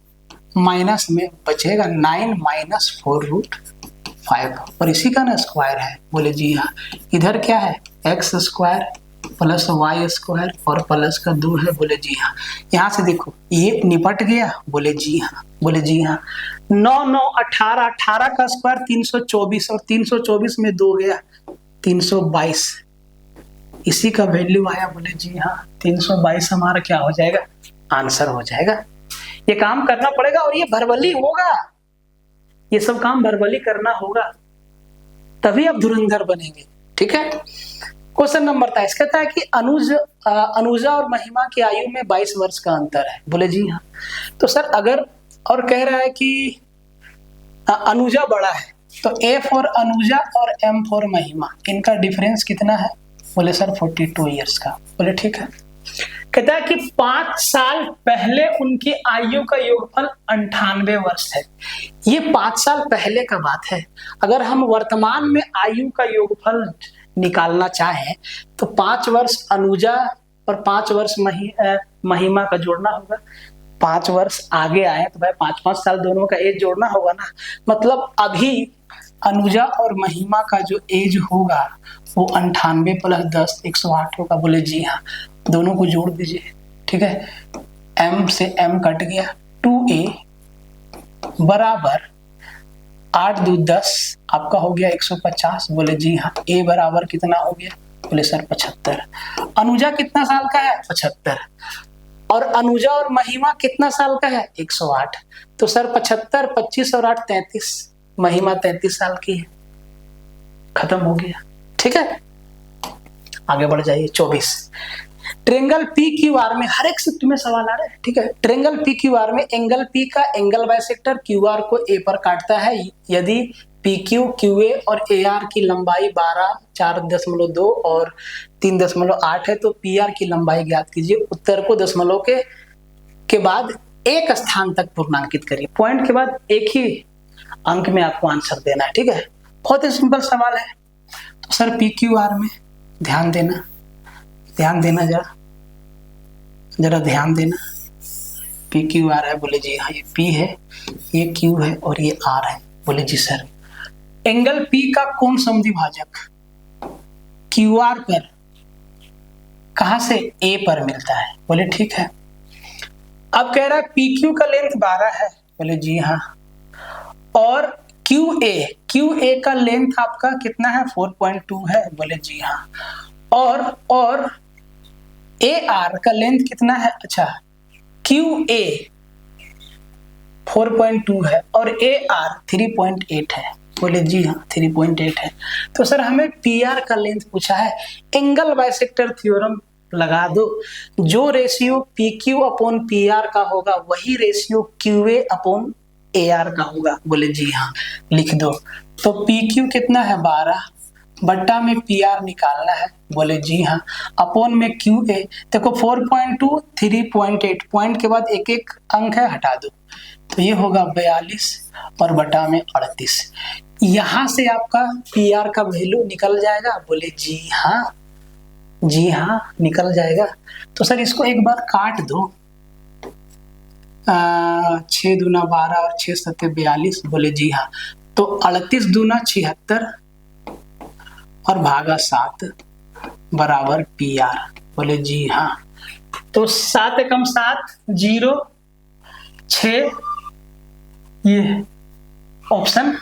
माइनस में बचेगा 9 - 4√5 और इसी का ना स्क्वायर है, बोले जी हाँ। इधर क्या है x² + y² और प्लस का 2 है, बोले जी हाँ। यहाँ से देखो ये निपट गया, बोले जी हाँ, बोले जी हाँ। 9 9 18, 18 का स्क्वायर 324 और 324 में 2 गया 322, इसी का वैल्यू आया, बोले जी हाँ। 322 हमारा क्या हो जाएगा आंसर हो जाएगा। ये काम करना पड़ेगा और ये वर्बली होगा, ये सब काम वर्बली करना होगा, तभी आप धुरंधर बनेंगे, ठीक है। क्वेश्चन नंबर 23 कहता है कि अनुजा और महिमा की आयु में 22 वर्ष का अंतर है, बोले जी हाँ। तो सर अगर और कह रहा है कि अनुजा बड़ा है तो A फॉर अनुजा और M फॉर महिमा, इनका डिफरेंस कितना है, बोले सर 42 ईयर्स का, बोले ठीक है। कहता है कि 5 साल पहले उनकी आयु का योगफल 98 वर्ष है। ये 5 साल पहले का बात है। अगर हम वर्तमान में आयु का योगफल निकालना चाहें तो 5 वर्ष अनुजा और 5 वर्ष महिमा का जोड़ना होगा। 5 वर्ष आगे आए तो भाई 5-5 साल दोनों का एज जोड़ना होगा ना। मतलब अभी अनुजा और महिमा का जो एज होगा वो 98 + 10 108 होगा, बोले जी हाँ। दोनों को जोड़ दीजिए, ठीक है। m से m कट गया, 2a बराबर 8 2 10 आपका हो गया 150, बोले जी हाँ। a बराबर कितना हो गया, बोले सर 75। अनुजा कितना साल का है 75 और अनुजा और महिमा कितना साल का है 108। तो सर 75 25 और 8 33, महिमा 33 साल की है, खत्म हो गया, ठीक है। आगे बढ़ जाइए 24। ट्रेंगल PQR में, हर एक से तुम्हें सवाल आ रहा है, ठीक है। ट्रेंगल PQR में एंगल P का एंगल बाइसेक्टर QR को A पर काटता है यदि PQ QA और AR की लंबाई 12 4.2 और 3.8 है तो PR की लंबाई ज्ञात कीजिए। उत्तर को दशमलव के बाद एक स्थान तक पूर्णांकित करिए। पॉइंट के बाद एक ही अंक में आपको आंसर देना है, ठीक है। बहुत ही सिंपल सवाल है। तो सर PQR में ध्यान देना जरा ध्यान देना। PQR है, बोले जी हाँ। ये P है, ये Q है और ये R है, बोले जी सर। एंगल P का कौन समद्विभाजक QR पर कहां से A पर मिलता है, बोले ठीक है। अब कह रहा है PQ का लेंथ 12 है, बोले जी हाँ। और QA का लेंथ आपका कितना है 4.2 है, बोले जी हाँ। और AR का लेंथ कितना है, अच्छा QA 4.2 है और AR 3.8 है, बोले जी हाँ 3.8 है। तो सर हमें PR का लेंथ पूछा है। एंगल बाइसेक्टर थ्योरम लगा दो, जो रेशियो PQ/PR का होगा वही रेशियो QA/AR का होगा, बोले जी हाँ। लिख दो। तो PQ कितना है 12 बट्टा में PR निकालना है, बोले जी हाँ। अपोन में QA देखो 4.2 3.8, पॉइंट के बाद एक एक अंक है हटा दो, तो ये होगा 42 और बटा में 38। यहां से आपका PR का वैल्यू निकल जाएगा, बोले जी हाँ निकल जाएगा। तो सर इसको एक बार काट दो, 6 दूना 12 और 6 सत्ते 42। बोले जी हाँ। तो 38 दूना 76 और भागा 7 बराबर PR। बोले जी हाँ। तो 7 एकम 7 0 6, ये ऑप्शन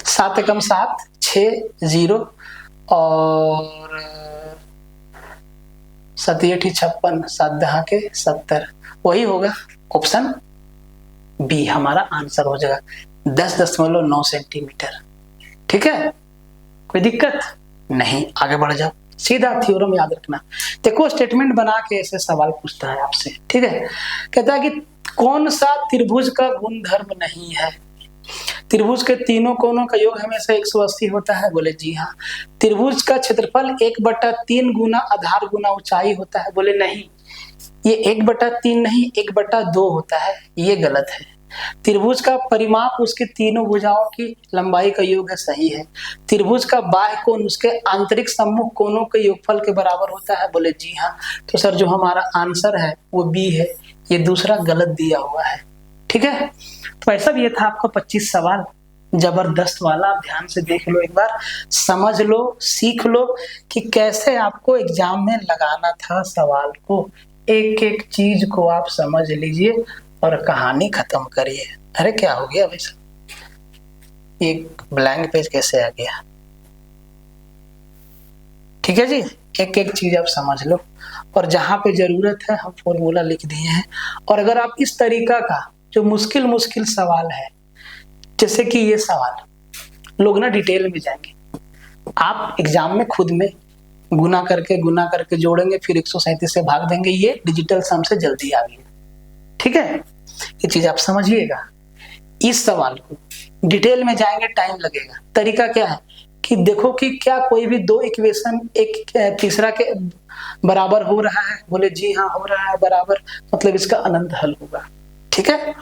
7 एकम 7 6 0 और 7 8 56 7 दहा के 70, वही होगा ऑप्शन बी हमारा आंसर हो जाएगा 10.9 सेंटीमीटर। ठीक है, कोई दिक्कत नहीं, आगे बढ़ जाओ, सीधा थ्योरम याद रखना। देखो स्टेटमेंट बना के ऐसे सवाल पूछता है आपसे, ठीक है। कहता है कि कौन सा त्रिभुज का गुणधर्म नहीं है? त्रिभुज के तीनों कोनों का योग हमेशा 180 होता है। बोले जी हाँ। त्रिभुज का क्षेत्रफल 1/3 गुना आधार गुना ऊंचाई होता है। बोले नहीं, ये 1/3 नहीं 1/2 होता है, ये गलत है। त्रिभुज का परिमाप उसके तीनों भुजाओं की लंबाई का योग है, सही है। त्रिभुज का बाह्य कोण उसके आंतरिक सम्मुख कोणों के योगफल के बराबर होता है। बोले जी हाँ। तो सर जो हमारा आंसर है वो बी है, ये दूसरा गलत दिया हुआ है। ठीक है, तो ऐसा भी ये था आपका 25 सवाल, जबरदस्त वाला। आप ध्यान से देख लो, एक बार समझ लो, सीख लो कि कैसे आपको एग्जाम में लगाना था सवाल को। एक एक चीज को आप समझ लीजिए और कहानी खत्म करिए। अरे क्या हो गया भाई साहब, एक ब्लैंक पेज कैसे आ गया? ठीक है जी, एक एक चीज आप समझ लो और जहां पे जरूरत है हम फॉर्मूला लिख दिए हैं। और अगर आप इस तरीका का जो मुश्किल मुश्किल सवाल है, जैसे कि ये सवाल, लोग ना डिटेल में जाएंगे, आप एग्जाम में खुद में गुना करके जोड़ेंगे, फिर 137 से भाग देंगे, ये डिजिटल सम से जल्दी आ गई। ठीक है, ये चीज आप समझिएगा। इस सवाल को डिटेल में जाएंगे, टाइम लगेगा। तरीका क्या है कि देखो कि क्या कोई भी दो इक्वेशन एक तीसरा के बराबर हो रहा है? बोले जी हाँ हो रहा है बराबर, मतलब इसका अनंत हल होगा। ठीक है,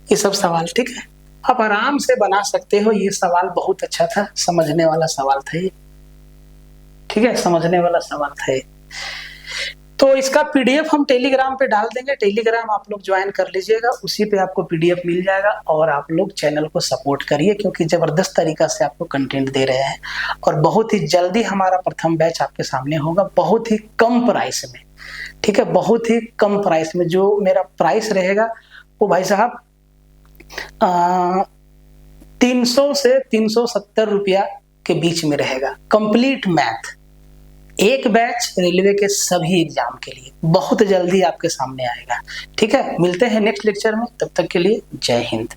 ये सब सवाल, ठीक है, आप आराम से बना सकते हो। ये सवाल बहुत अच्छा था, समझने वाला सवाल था ये। ठीक है, समझने वाला सवाल था ये। तो इसका पीडीएफ हम टेलीग्राम पे डाल देंगे, टेलीग्राम आप लोग ज्वाइन कर लीजिएगा, उसी पे आपको पीडीएफ मिल जाएगा। और आप लोग चैनल को सपोर्ट करिए, क्योंकि जबरदस्त तरीका से आपको कंटेंट दे रहे हैं। और बहुत ही जल्दी हमारा प्रथम बैच आपके सामने होगा, बहुत ही कम प्राइस में। ठीक है, बहुत ही कम प्राइस में। जो मेरा प्राइस रहेगा वो भाई साहब 300 से 370 रुपया के बीच में रहेगा, कंप्लीट मैथ। एक बैच रेलवे के सभी एग्जाम के लिए बहुत जल्दी आपके सामने आएगा। ठीक है, मिलते हैं नेक्स्ट लेक्चर में, तब तक के लिए जय हिंद।